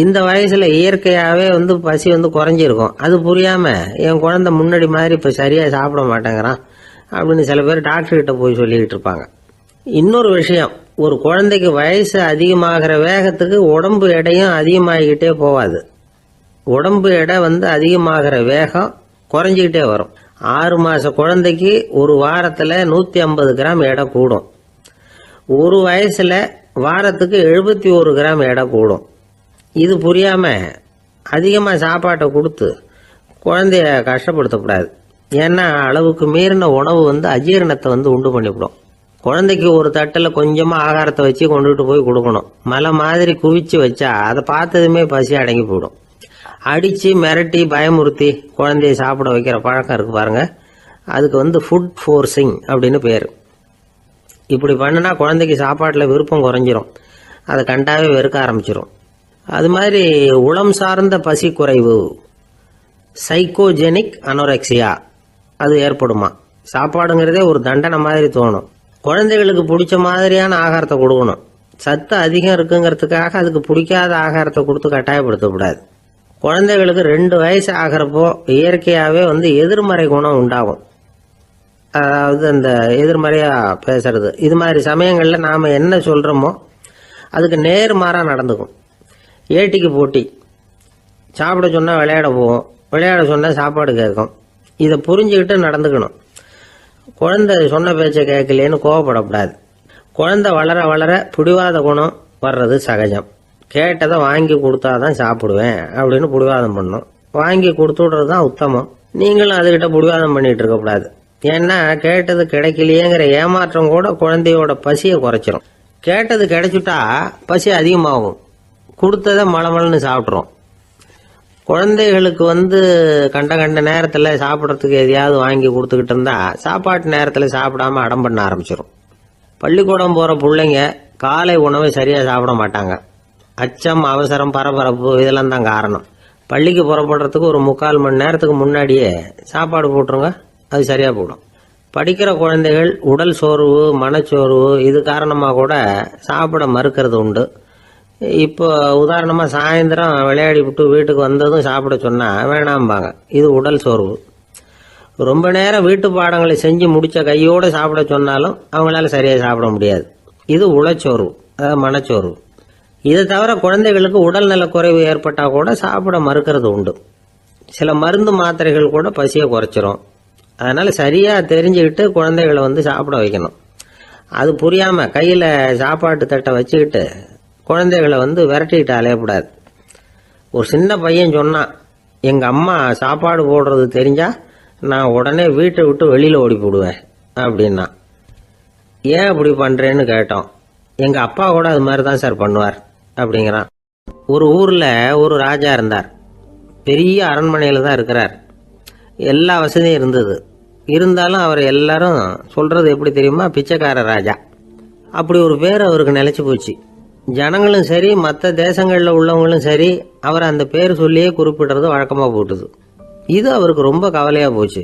இந்த வயசுல இயற்கையாகவே பசி குறைஞ்சிருக்கும். அது புரியாம என் குழந்தை முன்னாடி மாதிரி இப்போ சரியா சாப்பிட மாட்டேங்கிறான் அப்படின்னு சில பேர் டாக்டர்கிட்ட போய் சொல்லிக்கிட்டு இருப்பாங்க. இன்னொரு விஷயம், ஒரு குழந்தைக்கு வயசு அதிகமாகிற வேகத்துக்கு உடம்பு எடையும் அதிகமாகிக்கிட்டே போவாது. உடம்பு எடை அதிகமாகிற வேகம் குறைஞ்சிக்கிட்டே வரும். 6 மாச குழந்தைக்கு ஒரு வாரத்தில் 150 கிராம் எடை கூடும். ஒரு வயசுல வாரத்துக்கு 71 கிராம் எடை கூடும். இது புரியாம அதிகமாக சாப்பாட்டை கொடுத்து குழந்தைய கஷ்டப்படுத்தக்கூடாது. ஏன்னா அளவுக்கு மீறின உணவு அஜீரணத்தை உண்டு பண்ணிவிடும். குழந்தைக்கு ஒரு தட்டில் கொஞ்சமாக ஆகாரத்தை வச்சு கொண்டுகிட்டு போய் கொடுக்கணும். மலை மாதிரி குவிச்சு வச்சா அதை பார்த்ததுமே பசி அடங்கி போயிடும். அடித்து மிரட்டி பயமுறுத்தி குழந்தைய சாப்பிட வைக்கிற பழக்கம் இருக்கு பாருங்க, அதுக்கு ஃபுட் ஃபோர்ஸிங் அப்படின்னு பேர். இப்படி பண்ணினா குழந்தைக்கு சாப்பாட்டில் விருப்பம் குறைஞ்சிரும், அதை கண்டாவே வெறுக்க ஆரம்பிச்சிடும். அது மாதிரி உளம் சார்ந்த பசி குறைவு, சைக்கோஜெனிக் அனோரெக்சியா, அது ஏற்படுமா. சாப்பாடுங்கிறதே ஒரு தண்டனை மாதிரி தோணும். குழந்தைகளுக்கு பிடிச்ச மாதிரியான ஆகாரத்தை கொடுக்கணும். சத்து அதிகம் இருக்குங்கிறதுக்காக அதுக்கு பிடிக்காத ஆகாரத்தை கொடுத்து கட்டாயப்படுத்தக்கூடாது. குழந்தைகளுக்கு 2 வயசு ஆகிறப்போ இயற்கையாகவே எதிர்மறை குணம் உண்டாகும். அதாவது அந்த எதிர்மறையாக பேசுறது. இது மாதிரி சமயங்களில் நாம் என்ன சொல்கிறோமோ அதுக்கு நேர்மாறாக நடந்துக்கும். ஏட்டிக்கு போட்டி. சாப்பிட சொன்னால் விளையாட போவோம், விளையாட சொன்னால் சாப்பாடு கேட்கும். இதை புரிஞ்சுக்கிட்டு நடந்துக்கணும். குழந்தை சொன்ன பேச்சை கேட்கலேன்னு கோவப்படக்கூடாது. குழந்தை வளர வளர பிடிவாத குணம் வர்றது சகஜம். கேட்டதை வாங்கி கொடுத்தாதான் சாப்பிடுவேன் அப்படின்னு பிடிவாதம் பண்ணும். வாங்கி கொடுத்து விடுறது தான் உத்தமம். நீங்களும் அதுகிட்ட பிடிவாதம் பண்ணிட்டு இருக்கக்கூடாது. ஏன்னா கேட்டது கிடைக்கலையேங்கிற ஏமாற்றம் கூட குழந்தையோட பசியை குறைச்சிரும். கேட்டது கிடைச்சிட்டா பசி அதிகமாகும், கொடுத்ததை மளமளன்னு சாப்பிட்றோம். குழந்தைகளுக்கு கண்ட நேரத்தில் சாப்பிட்றதுக்கு எதையாவது வாங்கி கொடுத்துக்கிட்டு இருந்தா சாப்பாட்டு நேரத்தில் சாப்பிடாம அடம் பண்ண ஆரம்பிச்சிடும். பள்ளிக்கூடம் போகிற பிள்ளைங்க காலை உணவை சரியாக சாப்பிட மாட்டாங்க. அச்சம், அவசரம், பரபரப்பு இதெல்லாம் தான் காரணம். பள்ளிக்கு புறப்படுறதுக்கு ஒரு 3/4 மணி நேரத்துக்கு முன்னாடியே சாப்பாடு போட்டுருங்க, அது சரியாக போடும். படிக்கிற குழந்தைகள் உடல் சோர்வு, மனச்சோர்வு இது காரணமாக கூட சாப்பிட மறுக்கிறது உண்டு. இப்போ உதாரணமாக சாயந்தரம் விளையாடி விட்டு வீட்டுக்கு வந்ததும் சாப்பிட சொன்னால் வேணாம்பாங்க. இது உடல் சோர்வு. ரொம்ப நேரம் வீட்டு பாடங்களை செஞ்சு முடித்த கையோடு சாப்பிட சொன்னாலும் அவங்களால சரியாக சாப்பிட முடியாது. இது உளச்சோர்வு, அதாவது மனச்சோர்வு. இதை தவிர குழந்தைகளுக்கு உடல் நலக்குறைவு ஏற்பட்டால் கூட சாப்பிட மறுக்கிறது உண்டு. சில மருந்து மாத்திரைகள் கூட பசியை குறைச்சிரும். அதனால் சரியாக தெரிஞ்சுக்கிட்டு குழந்தைகளை சாப்பிட வைக்கணும். அது புரியாமல் கையில் சாப்பாட்டு தட்டை வச்சுக்கிட்டு குழந்தைகளை விரட்டிக்கிட்டு அலையக்கூடாது. ஒரு சின்ன பையன் சொன்னான், எங்கள் அம்மா சாப்பாடு போடுறது தெரிஞ்சா நான் உடனே வீட்டை விட்டு வெளியில் ஓடி போடுவேன் அப்படின்னா. ஏன் அப்படி பண்ணுறேன்னு கேட்டோம். எங்கள் அப்பா கூட அது மாதிரி தான் சார் பண்ணுவார் அப்படிங்கிறான். ஒரு ஊரில் ஒரு ராஜா இருந்தார். பெரிய அரண்மனையில் தான் இருக்கிறார். எல்லா வசதியும் இருந்தது. இருந்தாலும் அவர் எல்லாரும் சொல்கிறது எப்படி தெரியுமா, பிச்சைக்கார ராஜா. அப்படி ஒரு பேர் அவருக்கு நிலைச்சி போச்சு. ஜனங்களும் சரி, மற்ற தேசங்களில் உள்ளவங்களும் சரி, அவர் அந்த பேர் சொல்லியே குறிப்பிடுறது வழக்கமாக போட்டுது. இது அவருக்கு ரொம்ப கவலையாக போச்சு.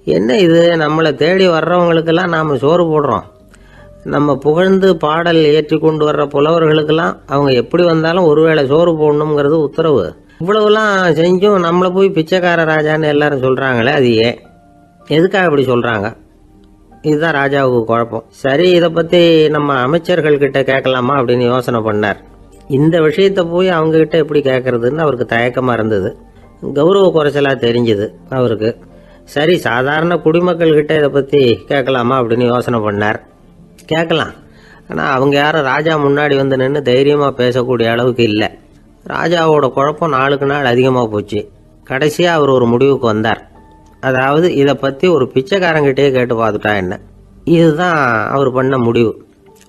என்ன இது, நம்மளை தேடி வர்றவங்களுக்கெல்லாம் நாம் சோறு போடுறோம், நம்ம புகழ்ந்து பாடல் ஏற்றி கொண்டு வர்ற புலவர்களுக்கெல்லாம் அவங்க எப்படி வந்தாலும் ஒருவேளை சோறு போடணுங்கிறது உத்தரவு. இவ்வளவுலாம் செஞ்சும் நம்மளை போய் பிச்சைக்கார ராஜான்னு எல்லாரும் சொல்றாங்களே, அது ஏன், எதுக்காக அப்படி சொல்றாங்க? இதுதான் ராஜாவுக்கு குழப்பம். சரி, இதை பத்தி நம்ம அமைச்சர்கள் கிட்ட கேட்கலாமா அப்படின்னு யோசனை பண்ணார். இந்த விஷயத்த போய் அவங்க கிட்ட எப்படி கேட்கறதுன்னு அவருக்கு தயக்கமா இருந்தது. கௌரவ குறைச்சலா தெரிஞ்சுது அவருக்கு. சரி, சாதாரண குடிமக்கள் கிட்ட இதை பத்தி கேட்கலாமா அப்படின்னு யோசனை பண்ணார். கேட்கலாம், ஆனால் அவங்க யாரும் ராஜா முன்னாடி வந்து நின்று தைரியமாக பேசக்கூடிய அளவுக்கு இல்லை. ராஜாவோட குழப்பம் நாளுக்கு நாள் அதிகமாக போச்சு. கடைசியாக அவர் ஒரு முடிவுக்கு வந்தார். அதாவது இதை பற்றி ஒரு பிச்சைக்காரங்கிட்டே கேட்டு பார்த்துட்டா என்ன. இதுதான் அவர் பண்ண முடிவு.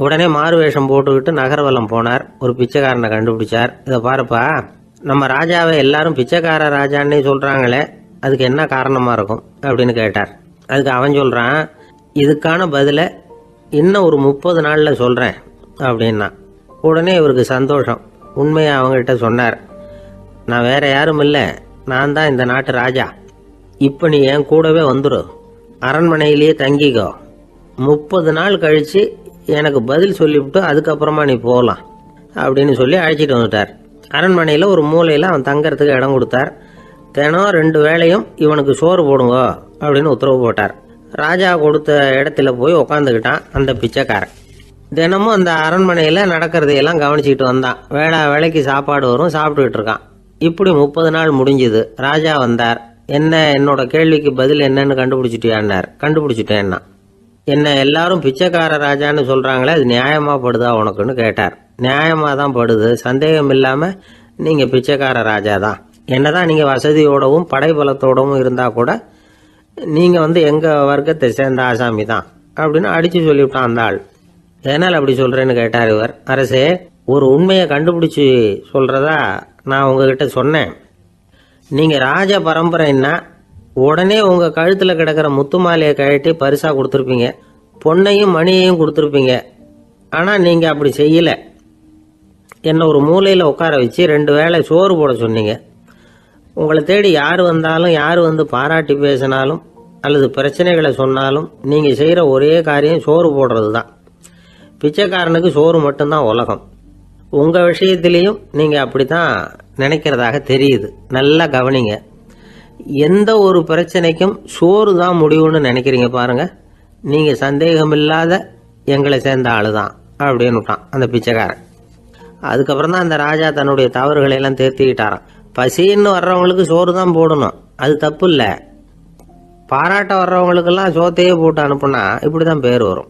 உடனே மாறு வேஷம் போட்டுக்கிட்டு நகர்வலம் போனார். ஒரு பிச்சைக்காரனை கண்டுபிடிச்சார். இதை பாருப்பா, நம்ம ராஜாவை எல்லாரும் பிச்சைக்கார ராஜான்னே சொல்கிறாங்களே, அதுக்கு என்ன காரணமாக இருக்கும் அப்படின்னு கேட்டார். அதுக்கு அவன் சொல்கிறான், இதுக்கான பதிலை இன்னும் ஒரு 30 நாளில் சொல்கிறேன் அப்படின்னா. உடனே இவருக்கு சந்தோஷம். உண்மையை அவங்ககிட்ட சொன்னார். நான் வேற யாரும் இல்லை, நான் தான் இந்த நாட்டு ராஜா. இப்போ நீ என் கூடவே வந்துடு, அரண்மனையிலேயே தங்கிக்கோ. 30 நாள் கழித்து எனக்கு பதில் சொல்லிவிட்டு அதுக்கப்புறமா நீ போகலாம் அப்படின்னு சொல்லி அழைச்சிட்டு வந்துட்டார். அரண்மனையில் ஒரு மூலையில் அவன் தங்கறதுக்கு இடம் கொடுத்தார். தினம் 2 வேளையும் இவனுக்கு சோறு போடுங்க அப்படின்னு உத்தரவு போட்டார். ராஜா கொடுத்த இடத்துல போய் உக்காந்துக்கிட்டான் அந்த பிச்சைக்காரன். தினமும் அந்த அரண்மனையில் நடக்கிறதையெல்லாம் கவனிச்சுக்கிட்டு வந்தான். வேளைக்கு சாப்பாடு வரும், சாப்பிட்டுக்கிட்டு இருக்கான். இப்படி 30 நாள் முடிஞ்சுது. ராஜா வந்தார். என்ன, என்னோட கேள்விக்கு பதில் என்னன்னு கண்டுபிடிச்சிட்டியான்னார். கண்டுபிடிச்சிட்டேன்னா. என்ன எல்லாரும் பிச்சைக்கார ராஜான்னு சொல்கிறாங்களே, அது நியாயமாக படுதா உனக்குன்னு கேட்டார். நியாயமாக தான் படுது, சந்தேகம் இல்லாமல் நீங்கள் பிச்சைக்கார ராஜா தான். என்னதான் நீங்கள் வசதியோடவும் படைபலத்தோடவும் இருந்தால் கூட நீங்கள் எங்கள் வர்க்கத்தை சேர்ந்த ஆசாமி தான் அப்படின்னு அடித்து சொல்லிவிட்டான் அந்த ஆள். எதனால் அப்படி சொல்கிறேன்னு கேட்டார் இவர். அரசே, ஒரு உண்மையை கண்டுபிடிச்சி சொல்கிறதா நான் உங்ககிட்ட சொன்னேன். நீங்கள் ராஜ பரம்பரைன்னா உடனே உங்கள் கழுத்தில் கிடக்கிற முத்து மாலையை கழட்டி பரிசாக கொடுத்துருப்பீங்க, பொண்ணையும் மணியையும் கொடுத்துருப்பீங்க. ஆனால் நீங்கள் அப்படி செய்யலை. என்னை ஒரு மூலையில் உட்கார வச்சு 2 வேளை சோறு போட சொன்னீங்க. உங்களை தேடி யார் வந்தாலும், யார் பாராட்டி பேசினாலும் அல்லது பிரச்சனைகளை சொன்னாலும் நீங்கள் செய்கிற ஒரே காரியம் சோறு போடுறது தான். பிச்சைக்காரனுக்கு சோறு மட்டும்தான் உலகம். உங்கள் விஷயத்திலையும் நீங்கள் அப்படி தான் நினைக்கிறதாக தெரியுது. நல்லா கவனிங்க. எந்த ஒரு பிரச்சனைக்கும் சோறு தான் முடிவுன்னு நினைக்கிறீங்க பாருங்கள். நீங்கள் சந்தேகமில்லாத எங்களை சேர்ந்த ஆளு தான் அப்படின்னு விட்டான் அந்த பிச்சைக்காரன். அதுக்கப்புறம் தான் அந்த ராஜா தன்னுடைய தவறுகளை எல்லாம் தேர்த்திக்கிட்டாராம். பசின்னு வர்றவங்களுக்கு சோறு தான் போடணும், அது தப்பு இல்லை. பாராட்ட வர்றவங்களுக்கெல்லாம் சோத்தையே போட்டு அனுப்புனா இப்படி தான் பேர் வரும்.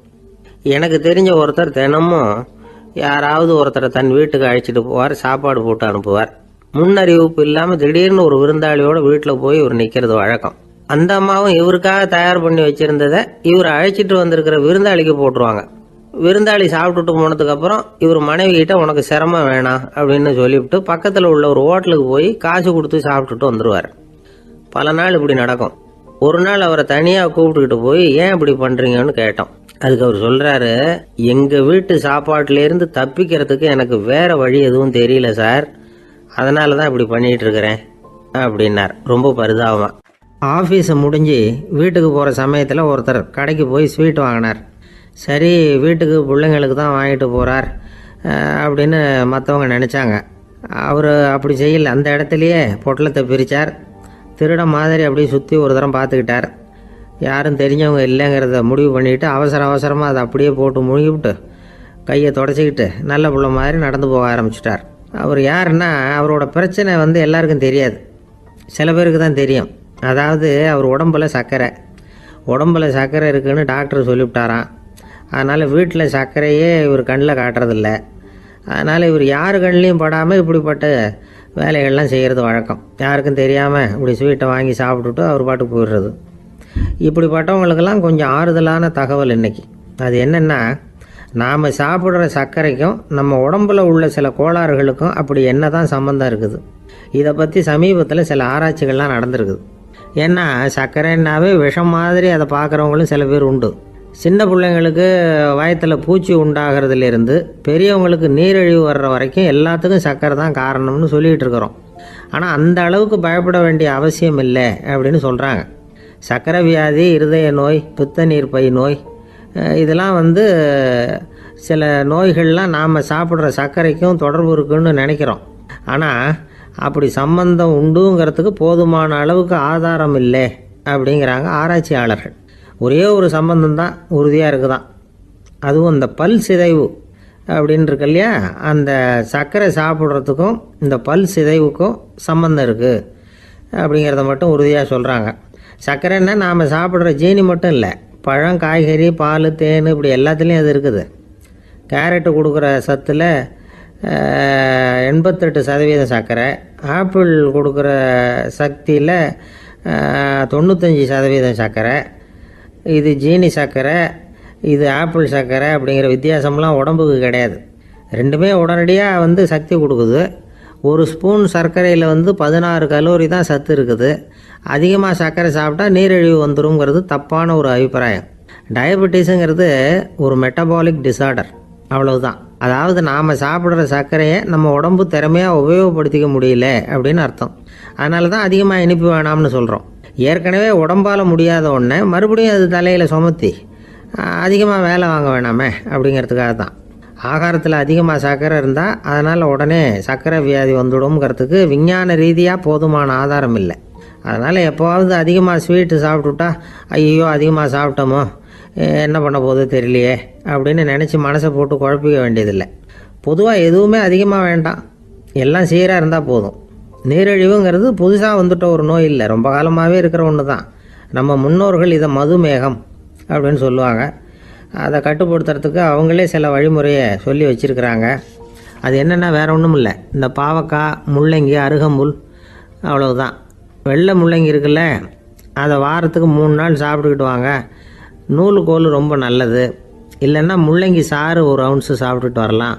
எனக்கு தெரிஞ்ச ஒருத்தர் தினமும் யாராவது ஒருத்தரை தன் வீட்டுக்கு அழைச்சிட்டு போவார், சாப்பாடு போட்டு அனுப்புவார். முன்னறிவிப்பு இல்லாமல் திடீர்னு ஒரு விருந்தாளியோட வீட்டில் போய் இவர் நிற்கிறது வழக்கம். அந்த அம்மாவும் இவருக்காக தயார் பண்ணி வச்சிருந்ததை இவர் அழைச்சிட்டு வந்திருக்கிற விருந்தாளிக்கு போட்டுருவாங்க. விருந்தாளி சாப்பிட்டுட்டு போனதுக்கப்புறம் இவர் மனைவி கிட்ட உனக்கு சிரமம் வேணாம் அப்படின்னு சொல்லிவிட்டு பக்கத்தில் உள்ள ஒரு ஹோட்டலுக்கு போய் காசு கொடுத்து சாப்பிட்டுட்டு வந்துடுவார். பல நாள் இப்படி நடக்கும். ஒரு நாள் அவரை தனியாக கூப்பிட்டுக்கிட்டு போய் ஏன் இப்படி பண்ணுறீங்கன்னு கேட்டோம். அதுக்கு அவர் சொல்கிறாரு, எங்கள் வீட்டு சாப்பாட்டிலேருந்து தப்பிக்கிறதுக்கு எனக்கு வேற வழி எதுவும் தெரியல சார், அதனால தான் இப்படி பண்ணிகிட்டு இருக்கிறேன் அப்படின்னார் ரொம்ப பரிதாபமாக. ஆஃபீஸை முடிஞ்சு வீட்டுக்கு போகிற சமயத்தில் ஒருத்தர் கடைக்கு போய் ஸ்வீட் வாங்கினார். சரி, வீட்டுக்கு பிள்ளைங்களுக்கு தான் வாங்கிட்டு போகிறார் அப்படின்னு மற்றவங்க நினச்சாங்க. அவர் அப்படி செய்யலை. அந்த இடத்துலையே பொட்டலத்தை பிரித்தார். திருட மாதிரி அப்படியே சுற்றி ஒரு தரம் பார்த்துக்கிட்டார். யாரும் தெரிஞ்சவங்க இல்லைங்கிறத முடிவு பண்ணிவிட்டு அவசரமாக அதை அப்படியே போட்டு முழுகிவிட்டு கையை தொடச்சிக்கிட்டு நல்ல பிள்ளை மாதிரி நடந்து போக ஆரம்பிச்சிட்டார். அவர் யாருன்னா, அவரோட பிரச்சனை எல்லாருக்கும் தெரியாது, சில பேருக்கு தான் தெரியும். அதாவது அவர் உடம்பில் சர்க்கரை இருக்குதுன்னு டாக்டர் சொல்லிவிட்டாராம். அதனால் வீட்டில் சர்க்கரையே இவர் கண்ணில் காட்டுறதில்ல. அதனால் இவர் யார் கண்ணிலையும் படாமல் இப்படிப்பட்ட வேலைகள்லாம் செய்கிறது வழக்கம். யாருக்கும் தெரியாமல் இப்படி ஸ்வீட்டை வாங்கி சாப்பிட்டுட்டு அவர் பாட்டு போயிடுறது. இப்படிப்பட்டவங்களுக்கெல்லாம் கொஞ்சம் ஆறுதலான தகவல் இன்றைக்கி. அது என்னென்னா, நாம் சாப்பிட்ற சர்க்கரைக்கும் நம்ம உடம்பில் உள்ள சில கோளாறுகளுக்கும் அப்படி என்ன தான் சம்மந்தம் இருக்குது. இதை பற்றி சமீபத்தில் சில ஆராய்ச்சிகள்லாம் நடந்திருக்குது. ஏன்னா சர்க்கரைன்னாவே விஷம் மாதிரி அதை பார்க்குறவங்களும் சில பேர் உண்டு. சின்ன பிள்ளைங்களுக்கு வயத்தில் பூச்சி உண்டாகிறதுலேருந்து பெரியவங்களுக்கு நீரிழிவு வர்ற வரைக்கும் எல்லாத்துக்கும் சர்க்கரை தான் காரணம்னு சொல்லிகிட்டு இருக்கிறோம். ஆனால் அந்த அளவுக்கு பயப்பட வேண்டிய அவசியம் இல்லை அப்படின்னு சொல்கிறாங்க. சர்க்கரை வியாதி, இருதய நோய், பித்த நீர் பை நோய், இதெல்லாம் சில நோய்கள்லாம் நாம் சாப்பிட்ற சர்க்கரைக்கும் தொடர்பு இருக்குன்னு நினைக்கிறோம். ஆனால் அப்படி சம்பந்தம் உண்டுங்கிறதுக்கு போதுமான அளவுக்கு ஆதாரம் இல்லை அப்படிங்கிறாங்க ஆராய்ச்சியாளர்கள். ஒரே ஒரு சம்பந்தம் தான் உறுதியாக இருக்குதான். அதுவும் இந்த பல் சிதைவு அப்படின்னு இருக்கு இல்லையா, அந்த சர்க்கரை சாப்பிட்றதுக்கும் இந்த பல் சிதைவுக்கும் சம்பந்தம் இருக்குது அப்படிங்கிறத மட்டும் உறுதியாக சொல்கிறாங்க. சர்க்கரைன்னா நாம் சாப்பிட்ற ஜீனி மட்டும் இல்லை, பழம், காய்கறி, பால், தேன் இப்படி எல்லாத்துலேயும் அது இருக்குது. கேரட்டு கொடுக்குற சத்தில் 88% சர்க்கரை, ஆப்பிள் கொடுக்குற சக்தியில் 95% சர்க்கரை. இது ஜீனி சர்க்கரை, இது ஆப்பிள் சர்க்கரை அப்படிங்கிற வித்தியாசம்லாம் உடம்புக்கு கிடையாது. ரெண்டுமே உடனடியாக சக்தி கொடுக்குது. ஒரு ஸ்பூன் சர்க்கரையில் 16 கலோரி தான் சத்து இருக்குது. அதிகமாக சர்க்கரை சாப்பிட்டா நீரிழிவு வந்துருங்கிறது தப்பான ஒரு அபிப்பிராயம். டயபெட்டிஸுங்கிறது ஒரு மெட்டபாலிக் டிஸார்டர், அவ்வளவுதான். அதாவது நாம் சாப்பிட்ற சர்க்கரையை நம்ம உடம்பு திறமையாக உபயோகப்படுத்திக்க முடியல அப்படின்னு அர்த்தம். அதனால தான் அதிகமாக இனிப்பு வேணாம்னு சொல்கிறோம். ஏற்கனவே உடம்பால் முடியாத ஒன்றை மறுபடியும் அது தலையில் சுமத்தி அதிகமாக வேலை வாங்க வேணாமே அப்படிங்கிறதுக்காக தான். ஆகாரத்தில் அதிகமாக சர்க்கரை இருந்தால் அதனால் உடனே சர்க்கரை வியாதி வந்துடும்ங்கிறதுக்கு விஞ்ஞான ரீதியாக போதுமான ஆதாரம் இல்லை. அதனால் எப்போவாவது அதிகமாக ஸ்வீட்டு சாப்பிட்டுட்டா ஐயோ அதிகமாக சாப்பிட்டோமோ என்ன பண்ண போகுது தெரியலையே அப்படின்னு நினச்சி மனசை போட்டு குழப்பிக்க வேண்டியதில்லை. பொதுவாக எதுவுமே அதிகமாக வேண்டாம், எல்லாம் சீராக இருந்தால் போதும். நீரிழிவுங்கிறது புதுசாக வந்துட்ட ஒரு நோய் இல்லை, ரொம்ப காலமாகவே இருக்கிற ஒன்று தான். நம்ம முன்னோர்கள் இதை மதுமேகம் அப்படின்னு சொல்லுவாங்க. அதை கட்டுப்படுத்துறதுக்கு அவங்களே சில வழிமுறையை சொல்லி வச்சுருக்கிறாங்க. அது என்னென்னா வேறு ஒன்றும் இல்லை, இந்த பாவக்காய், முள்ளங்கி, அருகம்புல், அவ்வளவுதான். வெள்ளை முள்ளங்கி இருக்குல்ல, அதை வாரத்துக்கு 3 நாள் சாப்பிட்டுக்கிட்டு வாங்க. நூலுக்கோல் ரொம்ப நல்லது. இல்லைன்னா முள்ளங்கி சாறு 1 ounce சாப்பிட்டுட்டு வரலாம்.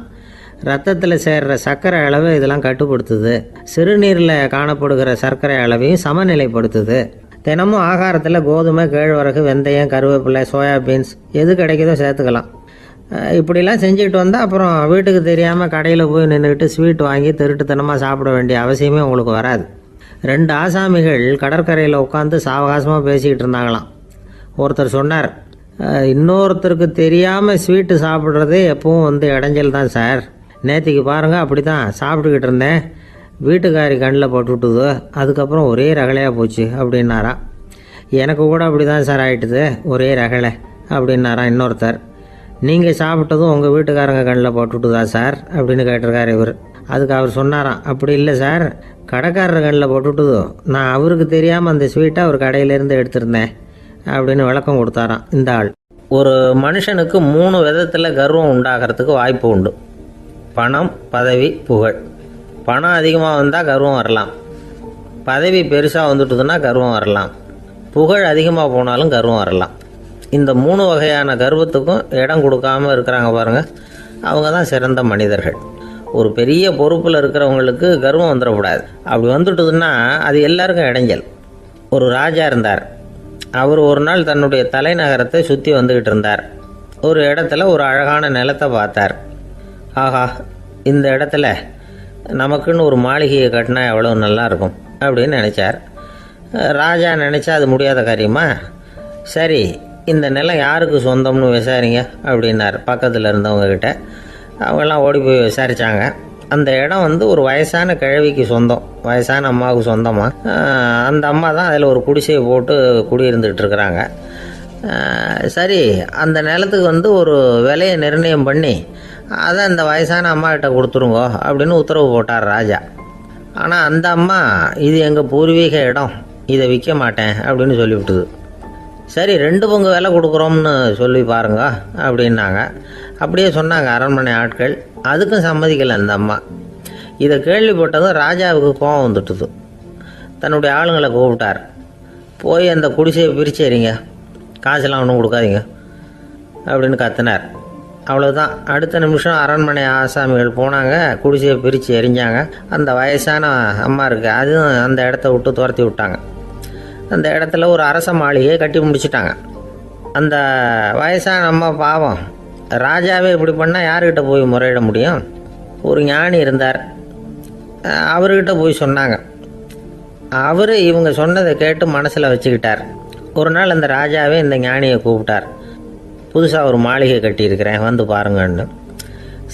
ரத்தத்தில் சேர்கிற சர்க்கரை அளவு இதெல்லாம் கட்டுப்படுத்துது. சிறுநீரில் காணப்படுகிற சர்க்கரை அளவையும் சமநிலைப்படுத்துது. தினமும் ஆகாரத்தில் கோதுமை, கேழ்வரகு, வெந்தயம், கருவேப்பிலை, சோயாபீன்ஸ் எது கிடைக்குதோ சேர்த்துக்கலாம். இப்படிலாம் செஞ்சுக்கிட்டு வந்தால் அப்புறம் வீட்டுக்கு தெரியாமல் கடையில் போய் நின்றுக்கிட்டு ஸ்வீட் வாங்கி திருட்டுத்தனமாக சாப்பிட வேண்டிய அவசியமே உங்களுக்கு வராது. 2 ஆசாமிகள் கடற்கரையில் உட்காந்து சாவகாசமாக பேசிக்கிட்டு இருந்தாங்களாம். ஒருத்தர் சொன்னார், இன்னொருத்தருக்கு தெரியாமல் ஸ்வீட்டு சாப்பிட்றதே எப்பவும் இடைஞ்சல் தான் சார். நேற்றுக்கு பாருங்கள் அப்படி தான் சாப்பிட்டுக்கிட்டு இருந்தேன், வீட்டுக்காரி கண்ணில் போட்டுவிட்டுது, அதுக்கப்புறம் ஒரே ரகலையாக போச்சு அப்படின்னாரா. எனக்கு கூட அப்படி தான் சார் ஆகிட்டுது, ஒரே ரகலை அப்படின்னாரா இன்னொருத்தர். நீங்கள் சாப்பிட்டதும் உங்கள் வீட்டுக்காரங்க கண்ணில் போட்டுவிட்டுதா சார் அப்படின்னு கேட்டிருக்காரு இவர். அதுக்கு அவர் சொன்னாராம், அப்படி இல்லை சார், கடைக்காரர் கண்ணில் போட்டுவிட்டுதோ, நான் அவருக்கு தெரியாமல் அந்த ஸ்வீட்டை அவர் கடையிலேருந்து எடுத்திருந்தேன் அப்படின்னு விளக்கம் கொடுத்தாராம் இந்த ஆள். ஒரு மனுஷனுக்கு 3 விதத்தில் கர்வம் உண்டாகிறதுக்கு வாய்ப்பு உண்டு. பணம், பதவி, புகழ். பணம் அதிகமாக வந்தால் கர்வம் வரலாம், பதவி பெருசாக வந்துட்டுதுன்னா கர்வம் வரலாம், புகழ் அதிகமாக போனாலும் கர்வம் வரலாம். இந்த 3 வகையான கர்வத்துக்கும் இடம் கொடுக்காமல் இருக்கிறாங்க பாருங்கள், அவங்க தான் சிறந்த மனிதர்கள். ஒரு பெரிய பொறுப்பில் இருக்கிறவங்களுக்கு கர்வம் வந்துடக்கூடாது. அப்படி வந்துட்டுதுன்னா அது எல்லாருக்கும் இடைஞ்சல். ஒரு ராஜா இருந்தார். அவர் ஒரு நாள் தன்னுடைய தலைநகரத்தை சுற்றி வந்துக்கிட்டு இருந்தார். ஒரு இடத்துல ஒரு அழகான நிலத்தை பார்த்தார். ஆஹா, இந்த இடத்துல நமக்குன்னு ஒரு மாளிகையை கட்டினா எவ்வளோ நல்லாயிருக்கும் அப்படின்னு நினச்சார். ராஜா நினச்சா அது முடியாத காரியமா? சரி, இந்த நிலம் யாருக்கு சொந்தம்னு விசாரிங்க அப்படின்னார் பக்கத்தில் இருந்தவங்கக்கிட்ட. அவங்கெல்லாம் ஓடி போய் விசாரித்தாங்க. அந்த இடம் ஒரு வயசான கிழவிக்கு சொந்தம், வயசான அம்மாவுக்கு சொந்தமாக. அந்த அம்மா தான் அதில் ஒரு குடிசையை போட்டு குடியிருந்துகிட்டு இருக்கிறாங்க. சரி, அந்த நிலத்துக்கு ஒரு விலையை நிர்ணயம் பண்ணி அதை அந்த வயசான அம்மாக்கிட்ட கொடுத்துருங்கோ அப்படின்னு உத்தரவு போட்டார் ராஜா. ஆனால் அந்த அம்மா, இது எங்கள் பூர்வீக இடம், இதை விற்க மாட்டேன் அப்படின்னு சொல்லிவிட்டுது. சரி, 2 பங்கு விலை கொடுக்குறோம்னு சொல்லி பாருங்க அப்படின்னாங்க. அப்படியே சொன்னாங்க அரண்மனை ஆட்கள். அதுக்கும் சம்மதிக்கலை அந்த அம்மா. இதை கேள்விப்பட்டதும் ராஜாவுக்கு கோபம் வந்துட்டுது. தன்னுடைய ஆளுங்களை கூப்பிட்டார். போய் அந்த குடிசையை பிரித்து எறிங்க, காசெல்லாம் ஒன்றும் கொடுக்காதீங்க அப்படின்னு கத்தினார். அவ்வளோதான். அடுத்த நிமிஷம் அரண்மனை ஆசாமிகள் போனாங்க, குடிசையை பிரித்து எரிஞ்சாங்க. அந்த வயசான அம்மா இருக்குது, அதுவும் அந்த இடத்த விட்டு துரத்தி விட்டாங்க. அந்த இடத்துல ஒரு அரச மாளிகையை கட்டி முடிச்சிட்டாங்க. அந்த வயசான அம்மா பாவம், ராஜாவே இப்படி பண்ணால் யார்கிட்ட போய் முறையிட முடியும்? ஒரு ஞானி இருந்தார், அவர்கிட்ட போய் சொன்னாங்க. அவர் இவங்க சொன்னதை கேட்டு மனசில் வச்சுக்கிட்டார். ஒரு நாள் அந்த ராஜாவே இந்த ஞானியை கூப்பிட்டார். புதுசாக ஒரு மாளிகை கட்டியிருக்கிறேன், வந்து பாருங்கன்னு.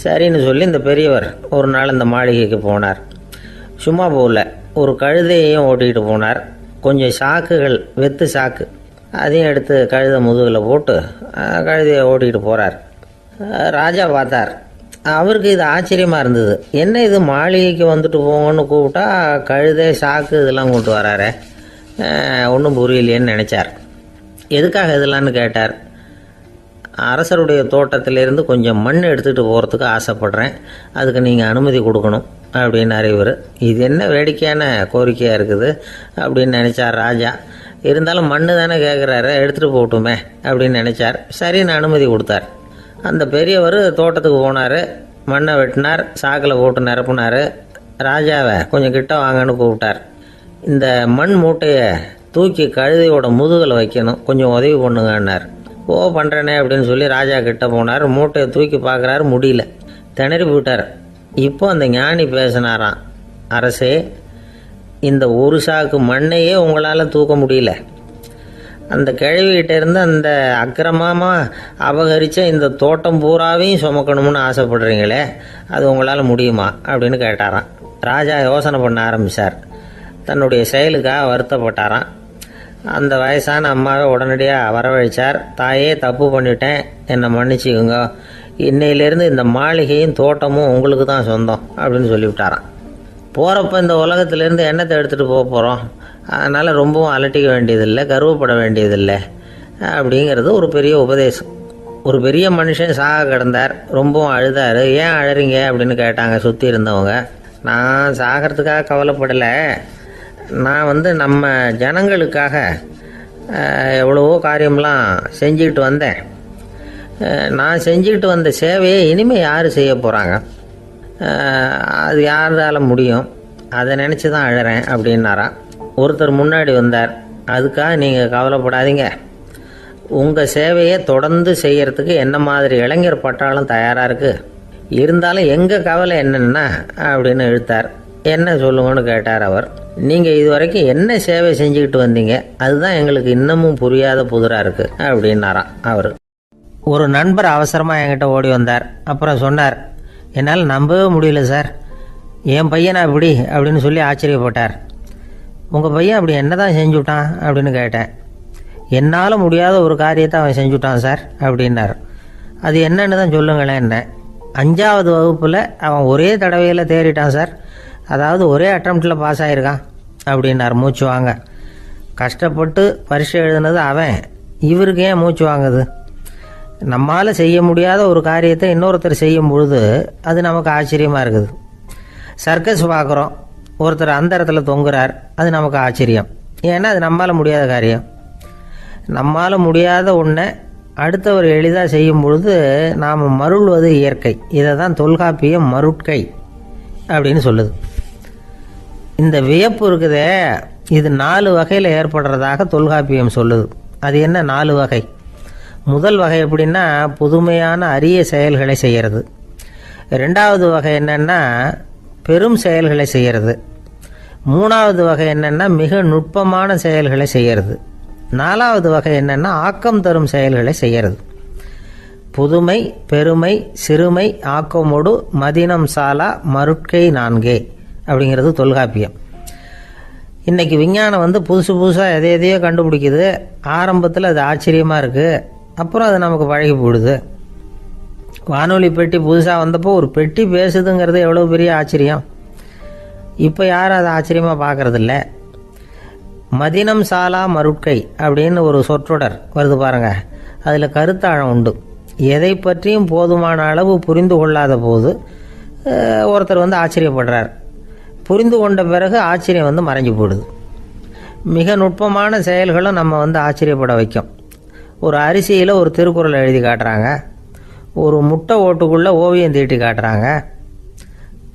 சரின்னு சொல்லி இந்த பெரியவர் ஒரு நாள் இந்த மாளிகைக்கு போனார். சும்மா போகல, ஒரு கழுதையையும் ஓட்டிகிட்டு போனார். கொஞ்சம் சாக்குகள், வெத்து சாக்கு, அதையும் எடுத்து கழுதை முதுகில் போட்டு கழுதையை ஓட்டிகிட்டு போகிறார். ராஜா பார்த்தார். அவருக்கு இது ஆச்சரியமாக இருந்தது. என்ன இது, மாளிகைக்கு வந்துட்டு போங்கன்னு கூப்பிட்டா கழுதை சாக்கு இதெல்லாம் கொண்டு வராரு, ஒன்றும் புரியலையேன்னு நினச்சார். எதுக்காக இதெல்லாம்னு கேட்டார். அரசருடைய தோட்டத்திலேருந்து கொஞ்சம் மண் எடுத்துகிட்டு போகிறதுக்கு ஆசைப்பட்றேன், அதுக்கு நீங்கள் அனுமதி கொடுக்கணும் அப்படின்னாரு இவர். இது என்ன வேடிக்கையான கோரிக்கையாக இருக்குது அப்படின்னு நினச்சார் ராஜா. இருந்தாலும் மண் தானே கேட்குறாரு, எடுத்துகிட்டு போகட்டுமே அப்படின்னு நினச்சார். சரின்னு அனுமதி கொடுத்தார். அந்த பெரியவர் தோட்டத்துக்கு போனார், மண்ணை வெட்டினார், சாக்கில் போட்டு நிரப்புனார். ராஜாவை கொஞ்சம் கிட்ட வாங்கன்னு கூப்பிட்டார். இந்த மண் மூட்டையை தூக்கி கழுதையோட முதுகில் வைக்கணும், கொஞ்சம் உதவி பண்ணுங்கன்னார். ஓ பண்ணுறேனே அப்படின்னு சொல்லி ராஜா கிட்ட போனார். மூட்டையை தூக்கி பார்க்குறாரு, முடியல, திணறி போயிட்டார். இப்போ அந்த ஞானி பேசினாராம். அரசே, இந்த ஒரு சாக்கு மண்ணையே உங்களால் தூக்க முடியல, அந்த கிழவிகிட்ட இருந்து அந்த அக்கிரமமாக அபகரித்த இந்த தோட்டம் பூராவையும் சுமக்கணும்னு ஆசைப்படுறீங்களே, அது உங்களால் முடியுமா அப்படின்னு கேட்டாராம். ராஜா யோசனை பண்ண ஆரம்பித்தார். தன்னுடைய செயலுக்காக வருத்தப்பட்டாராம். அந்த வயசான அம்மாவை உடனடியாக வரவழைச்சார். தாயே, தப்பு பண்ணிட்டேன், என்னை மன்னிச்சுக்குங்க, இன்னையிலேருந்து இந்த மாளிகையும் தோட்டமும் உங்களுக்கு தான் சொந்தம் அப்படின்னு சொல்லிவிட்டாராம். போகிறப்ப இந்த உலகத்திலேருந்து எண்ணத்தை எடுத்துகிட்டு போக போகிறோம், அதனால் ரொம்பவும் அலட்டிக்க வேண்டியதில்லை, கர்வப்பட வேண்டியதில்லை அப்படிங்கிறது ஒரு பெரிய உபதேசம். ஒரு பெரிய மனுஷன் சாக கிடந்தார், ரொம்பவும் அழுதார். ஏன் அழறீங்க அப்படின்னு கேட்டாங்க சுற்றி இருந்தவங்க. நான் சாகிறதுக்காக கவலைப்படலை, நான் நம்ம ஜனங்களுக்காக எவ்வளவோ காரியம்லாம் செஞ்சுக்கிட்டு வந்தேன். நான் செஞ்சுக்கிட்டு வந்த சேவையை இனிமேல் யார் செய்ய போகிறாங்க, அது யாரால் முடியும், அதை நினச்சி தான் அழறேன் அப்படின்னாராம். ஒருத்தர் முன்னாடி வந்தார். அதுக்காக நீங்கள் கவலைப்படாதீங்க, உங்கள் சேவையை தொடர்ந்து செய்கிறதுக்கு என்ன மாதிரி இளைஞர் பட்டாலும் தயாராக இருக்குது, இருந்தாலும் எங்கள் கவலை என்னென்னா அப்படின்னு இழுத்தார். என்ன சொல்லுங்கன்னு கேட்டார் அவர். நீங்கள் இது வரைக்கும் என்ன சேவை செஞ்சுக்கிட்டு வந்தீங்க, அதுதான் எங்களுக்கு இன்னமும் புரியாத புதிராக இருக்குது அப்படின்னாராம் அவர். ஒரு நண்பர் அவசரமாக என்கிட்ட ஓடி வந்தார். அப்புறம் சொன்னார், என்னால் நம்பவே முடியல சார், என் பையனா இப்படி அப்படின்னு சொல்லி ஆச்சரியப்பட்டார். உங்கள் பையன் அப்படி என்ன தான் செஞ்சுட்டான் அப்படின்னு கேட்டேன். என்னால் முடியாத ஒரு காரியத்தை அவன் செஞ்சுட்டான் சார் அப்படின்னார். அது என்னன்னு தான் சொல்லுங்களேன். என்ன, 5வது வகுப்பில் அவன் ஒரே தடவையில் தேறிட்டான் சார், அதாவது ஒரே அட்டம்ப்டில் பாஸ் ஆகிருக்கான் அப்படின்னார். மூச்சு வாங்க, கஷ்டப்பட்டு பரீட்சை எழுதுனது அவன், இவருக்கு ஏன் மூச்சு வாங்குது? நம்மால் செய்ய முடியாத ஒரு காரியத்தை இன்னொருத்தர் செய்யும் பொழுது அது நமக்கு ஆச்சரியமாக இருக்குது. சர்க்கஸ் பார்க்குறோம், ஒருத்தர் அந்த இடத்துல தொங்குறார், அது நமக்கு ஆச்சரியம், ஏன்னா அது நம்மால் முடியாத காரியம். நம்மால் முடியாத ஒன்றை அடுத்தவர் எளிதாக செய்யும் பொழுது நாம் மருள்வது இயற்கை. இதை தான் தொல்காப்பியம் மருட்கை அப்படின்னு சொல்லுது. இந்த வியப்பு இருக்குதே, இது 4 வகையில் ஏற்படுறதாக தொல்காப்பியம் சொல்லுது. அது என்ன 4 வகை? முதல் வகை எப்படின்னா, புதுமையான அரிய செயல்களை செய்கிறது. 2வது வகை என்னென்னா பெரும் செயல்களை செய்கிறது. 3வது வகை என்னென்னா மிக நுட்பமான செயல்களை செய்கிறது. 4வது வகை என்னென்னா ஆக்கம் தரும் செயல்களை செய்கிறது. புதுமை, பெருமை, சிறுமை, ஆக்கமோடு மதினம் சாலா மருட்கை 4 அப்படிங்கிறது தொல்காப்பியம். இன்றைக்கி விஞ்ஞானம் புதுசு புதுசாக எதையோ கண்டுபிடிக்குது. ஆரம்பத்தில் அது ஆச்சரியமாக இருக்குது, அப்புறம் அது நமக்கு பழகி போயிடுது. வானொலி பெட்டி புதுசாக வந்தப்போ ஒரு பெட்டி பேசுதுங்கிறது எவ்வளோ பெரிய ஆச்சரியம். இப்போ யாரும் அதை ஆச்சரியமாக பார்க்குறதில்ல. மதினம் சாலா மருட்கை அப்படின்னு ஒரு சொற்றொடர் வருது பாருங்கள், அதில் கருத்தாழம் உண்டு. எதை பற்றியும் போதுமான அளவு புரிந்து கொள்ளாத போது ஒருத்தர் ஆச்சரியப்படுறார். புரிந்து கொண்ட பிறகு ஆச்சரியம் மறைஞ்சு போயிடுது. மிக நுட்பமான செயல்களும் நம்ம ஆச்சரியப்பட வைக்கும். ஒரு அரிசியில் ஒரு திருக்குறள் எழுதி காட்டுறாங்க, ஒரு முட்டை ஓட்டுக்குள்ளே ஓவியம் தீட்டி காட்டுறாங்க.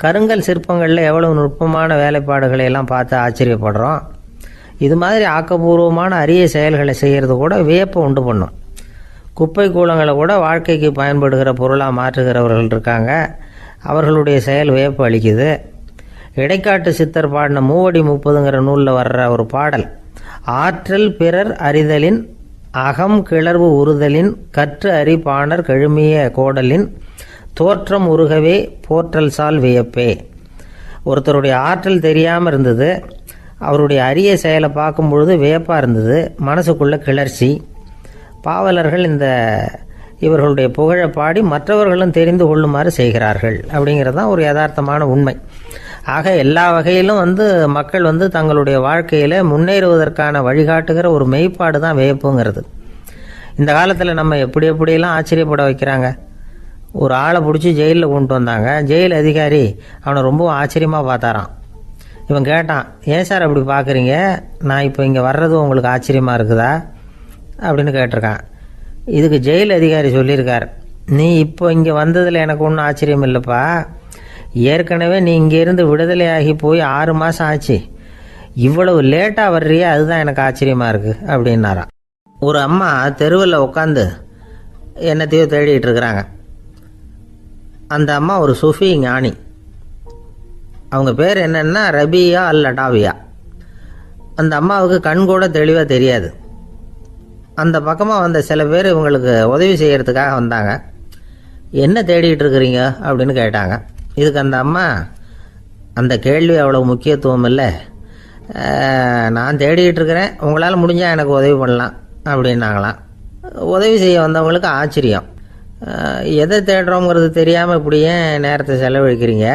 கருங்கல் சிற்பங்களில் எவ்வளவு நுட்பமான வேலைப்பாடுகளை எல்லாம் பார்த்து ஆச்சரியப்படுறோம். இது மாதிரி ஆக்கப்பூர்வமான அரிய செயல்களை செய்கிறது கூட வியப்பை உண்டு பண்ணும். குப்பை கூலங்களை கூட வாழ்க்கைக்கு பயன்படுகிற பொருளாக மாற்றுகிறவர்கள் இருக்காங்க, அவர்களுடைய செயல் வியப்பு அளிக்குது. இடைக்காட்டு சித்தர் பாடின 30 நூலில் வர்ற ஒரு பாடல், ஆற்றல் பிறர் அறிதலின் அகம் கிளர்வு உறுதலின் கற்று அறி பாணர் கழுமிய கோடலின் தோற்றம் உருகவே போற்றல் சால் வியப்பே. ஒருத்தருடைய ஆற்றல் தெரியாமல் இருந்தது, அவருடைய அரிய செயலை பார்க்கும் பொழுது வியப்பாக இருந்தது, மனசுக்குள்ள கிளர்ச்சி. பாவலர்கள் இவர்களுடைய புகழை பாடி மற்றவர்களும் தெரிந்து கொள்ளுமாறு செய்கிறார்கள் அப்படிங்கிறது தான் ஒரு யதார்த்தமான உண்மை. ஆக எல்லா வகையிலும் மக்கள் தங்களுடைய வாழ்க்கையில் முன்னேறுவதற்கான வழிகாட்டுகிற ஒரு மெய்ப்பாடு தான் வியப்புங்கிறது. இந்த காலத்தில் நம்ம எப்படியெல்லாம் ஆச்சரியப்பட வைக்கிறாங்க. ஒரு ஆளை பிடிச்சி ஜெயிலில் கொண்டு வந்தாங்க. ஜெயில் அதிகாரி அவனை ரொம்ப ஆச்சரியமாக பார்த்தாரான். இவன் கேட்டான், ஏன் சார் அப்படி பார்க்குறீங்க, நான் இப்போ இங்கே வர்றது உங்களுக்கு ஆச்சரியமாக இருக்குதா அப்படின்னு கேட்டிருக்கான். இதுக்கு ஜெயில் அதிகாரி சொல்லியிருக்கார், நீ இப்போ இங்கே வந்ததில் எனக்கு ஒன்றும் ஆச்சரியம் இல்லைப்பா, ஏற்கனவே நீ இங்கேருந்து விடுதலையாகி போய் 6 மாதம் ஆச்சு, இவ்வளவு லேட்டாக வர்றியே அதுதான் எனக்கு ஆச்சரியமாக இருக்குது அப்படின்னாராம். ஒரு அம்மா தெருவில் உட்காந்து என்னத்தையோ தேடிட்டு இருக்கிறாங்க. அந்த அம்மா ஒரு சூஃபி ஞானி. அவங்க பேர் என்னன்னா ரபியா அல் அடாவியா. அந்த அம்மாவுக்கு கண் கூட தெளிவாக தெரியாது. அந்த பக்கமாக வந்த சில பேர் இவங்களுக்கு உதவி செய்கிறதுக்காக வந்தாங்க. என்ன தேடிட்டு இருக்கிறீங்க அப்படின்னு கேட்டாங்க. இதுக்கு அந்த அம்மா, அந்த கேள்வி அவ்வளோ முக்கியத்துவம் இல்லை, நான் தேடிட்டு இருக்கிறேன், உங்களால் முடிஞ்சால் எனக்கு உதவி பண்ணலாம் அப்படின்னாங்களாம். உதவி செய்ய வந்தவங்களுக்கு ஆச்சரியம். எதை தேடுறோங்கிறது தெரியாமல் இப்படி ஏன் நேரத்தை செலவழிக்கிறீங்க,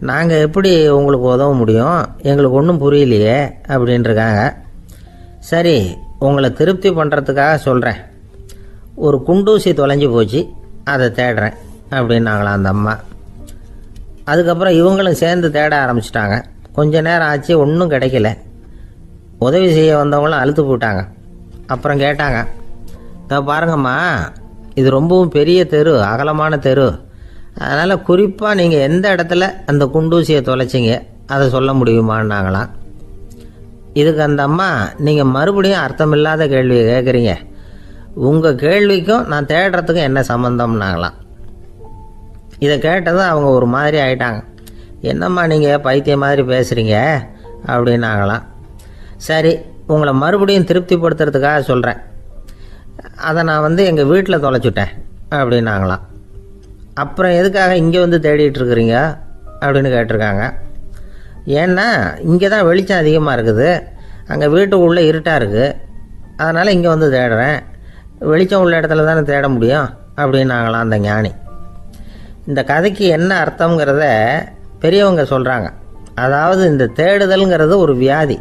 நாங்கள் எப்படி உங்களுக்கு உதவ முடியும், எங்களுக்கு ஒன்றும் புரியலையே அப்படின்ட்டுருக்காங்க. சரி, உங்களை திருப்தி பண்ணுறதுக்காக சொல்கிறேன், ஒரு குண்டூசி தொலைஞ்சி போச்சு, அதை தேடுறேன் அப்படின்னாங்களாம் அந்த அம்மா. அதுக்கப்புறம் இவங்களும் சேர்ந்து தேட ஆரம்பிச்சிட்டாங்க. கொஞ்ச நேரம் ஆச்சு, ஒன்றும் கிடைக்கல. உதவி செய்ய வந்தவங்களும் அழுத்து போட்டாங்க. அப்புறம் கேட்டாங்க, பாருங்கம்மா, இது ரொம்பவும் பெரிய தெரு, அகலமான தெரு, அதனால் குறிப்பாக நீங்கள் எந்த இடத்துல அந்த குண்டூசியை தொலைச்சிங்க அதை சொல்ல முடியுமான்னாங்களாம். இதுக்கு அந்த அம்மா, நீங்கள் மறுபடியும் அர்த்தமில்லாத கேள்வியை கேட்குறீங்க, உங்கள் கேள்விக்கும் நான் தேடுறதுக்கும் என்ன சம்மந்தம்னாங்களாம். இதை கேட்டதும் அவங்க ஒரு மாதிரி ஆயிட்டாங்க. என்னம்மா நீங்கள் பைத்தியம் மாதிரி பேசுகிறீங்க அப்படின்னாங்களாம். சரி, உங்களை மறுபடியும் திருப்திப்படுத்துறதுக்காக சொல்கிறேன், அதை நான் எங்கள் வீட்டில் தொலைச்சுட்டேன் அப்படின்னாங்களாம். அப்புறம் எதுக்காக இங்கே தேடிட்டு இருக்கிறீங்க அப்படின்னு கேட்டிருக்காங்க. ஏன்னா இங்கே தான் வெளிச்சம் அதிகமாக இருக்குது, அங்கே வீட்டுக்குள்ளே இருட்டாக இருக்குது, அதனால் இங்கே தேடுறேன், வெளிச்சம் உள்ள இடத்துல தானே தேட முடியும் அப்படின்னாங்களாம் அந்த ஞானி. இந்த கதைக்கு என்ன அர்த்தங்கிறத பெரியவங்க சொல்கிறாங்க. அதாவது இந்த தேடுதல்ங்கிறது ஒரு வியாதி.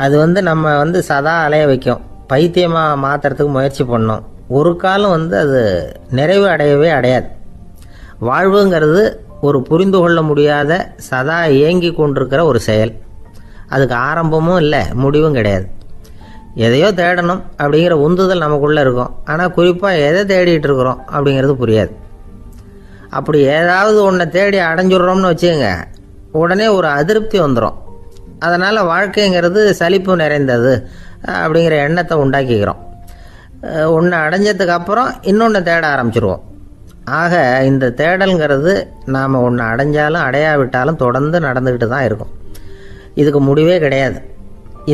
அது நம்ம சதா அலைய வைக்கும், பைத்தியமாக மாற்றுறதுக்கு முயற்சி பண்ணோம். ஒரு காலம் அது நிறைவு அடையவே அடையாது. வாழ்வுங்கிறது ஒரு புரிந்து கொள்ள முடியாத சதா இயங்கி கொண்டிருக்கிற ஒரு செயல். அதுக்கு ஆரம்பமும் இல்லை, முடிவும் கிடையாது. எதையோ தேடணும் அப்படிங்கிற உந்துதல் நமக்குள்ளே இருக்கும், ஆனால் குறிப்பாக எதை தேடிட்டு இருக்கிறோம் அப்படிங்கிறது புரியாது. அப்படி ஏதாவது ஒன்றை தேடி அடைஞ்சிடுறோம்னு வச்சுக்கோங்க, உடனே ஒரு அதிருப்தி வந்துடும். அதனால் வாழ்க்கைங்கிறது சலிப்பு நிறைந்தது அப்படிங்கிற எண்ணத்தை உண்டாக்கிக்கிறோம். ஒன்று அடைஞ்சதுக்கு அப்புறம் இன்னொன்று தேட ஆரம்பிச்சிருவோம். ஆக இந்த தேடல்ங்கிறது நாம் ஒன்று அடைஞ்சாலும் அடையாவிட்டாலும் தொடர்ந்து நடந்துக்கிட்டு தான் இருக்கும். இதுக்கு முடிவே கிடையாது.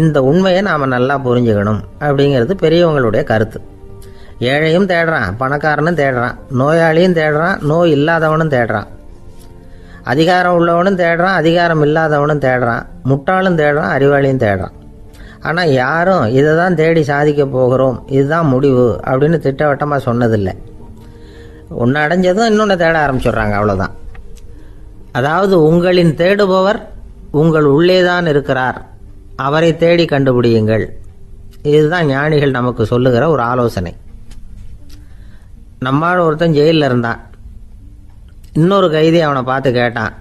இந்த உண்மையை நாம் நல்லா புரிஞ்சுக்கணும் அப்படிங்கிறது பெரியவங்களுடைய கருத்து. ஏழையும் தேடுறான், பணக்காரனும் தேடுறான், நோயாளியும் தேடுறான், நோய் இல்லாதவனும் தேடுறான், அதிகாரம் உள்ளவனும் தேடுறான், அதிகாரம் இல்லாதவனும் தேடுறான், முட்டாளும் தேடுறான், அறிவாளியும் தேடுறான். ஆனால் யாரும் இதை தான் தேடி சாதிக்க போகிறோம், இதுதான் முடிவு அப்படின்னு திட்டவட்டமாக சொன்னதில்லை. ஒன்று அடைஞ்சதும் இன்னொன்று தேட ஆரம்பிச்சிடுறாங்க, அவ்வளோதான். அதாவது உங்களின் தேடுபவர் உங்கள் உள்ளே தான் இருக்கிறார், அவரை தேடி கண்டுபிடியுங்கள். இதுதான் ஞானிகள் நமக்கு சொல்லுகிற ஒரு ஆலோசனை. நம்மால் ஒருத்தன் ஜெயிலில் இருந்தான். இன்னொரு கைதி அவனை பார்த்து கேட்டான்,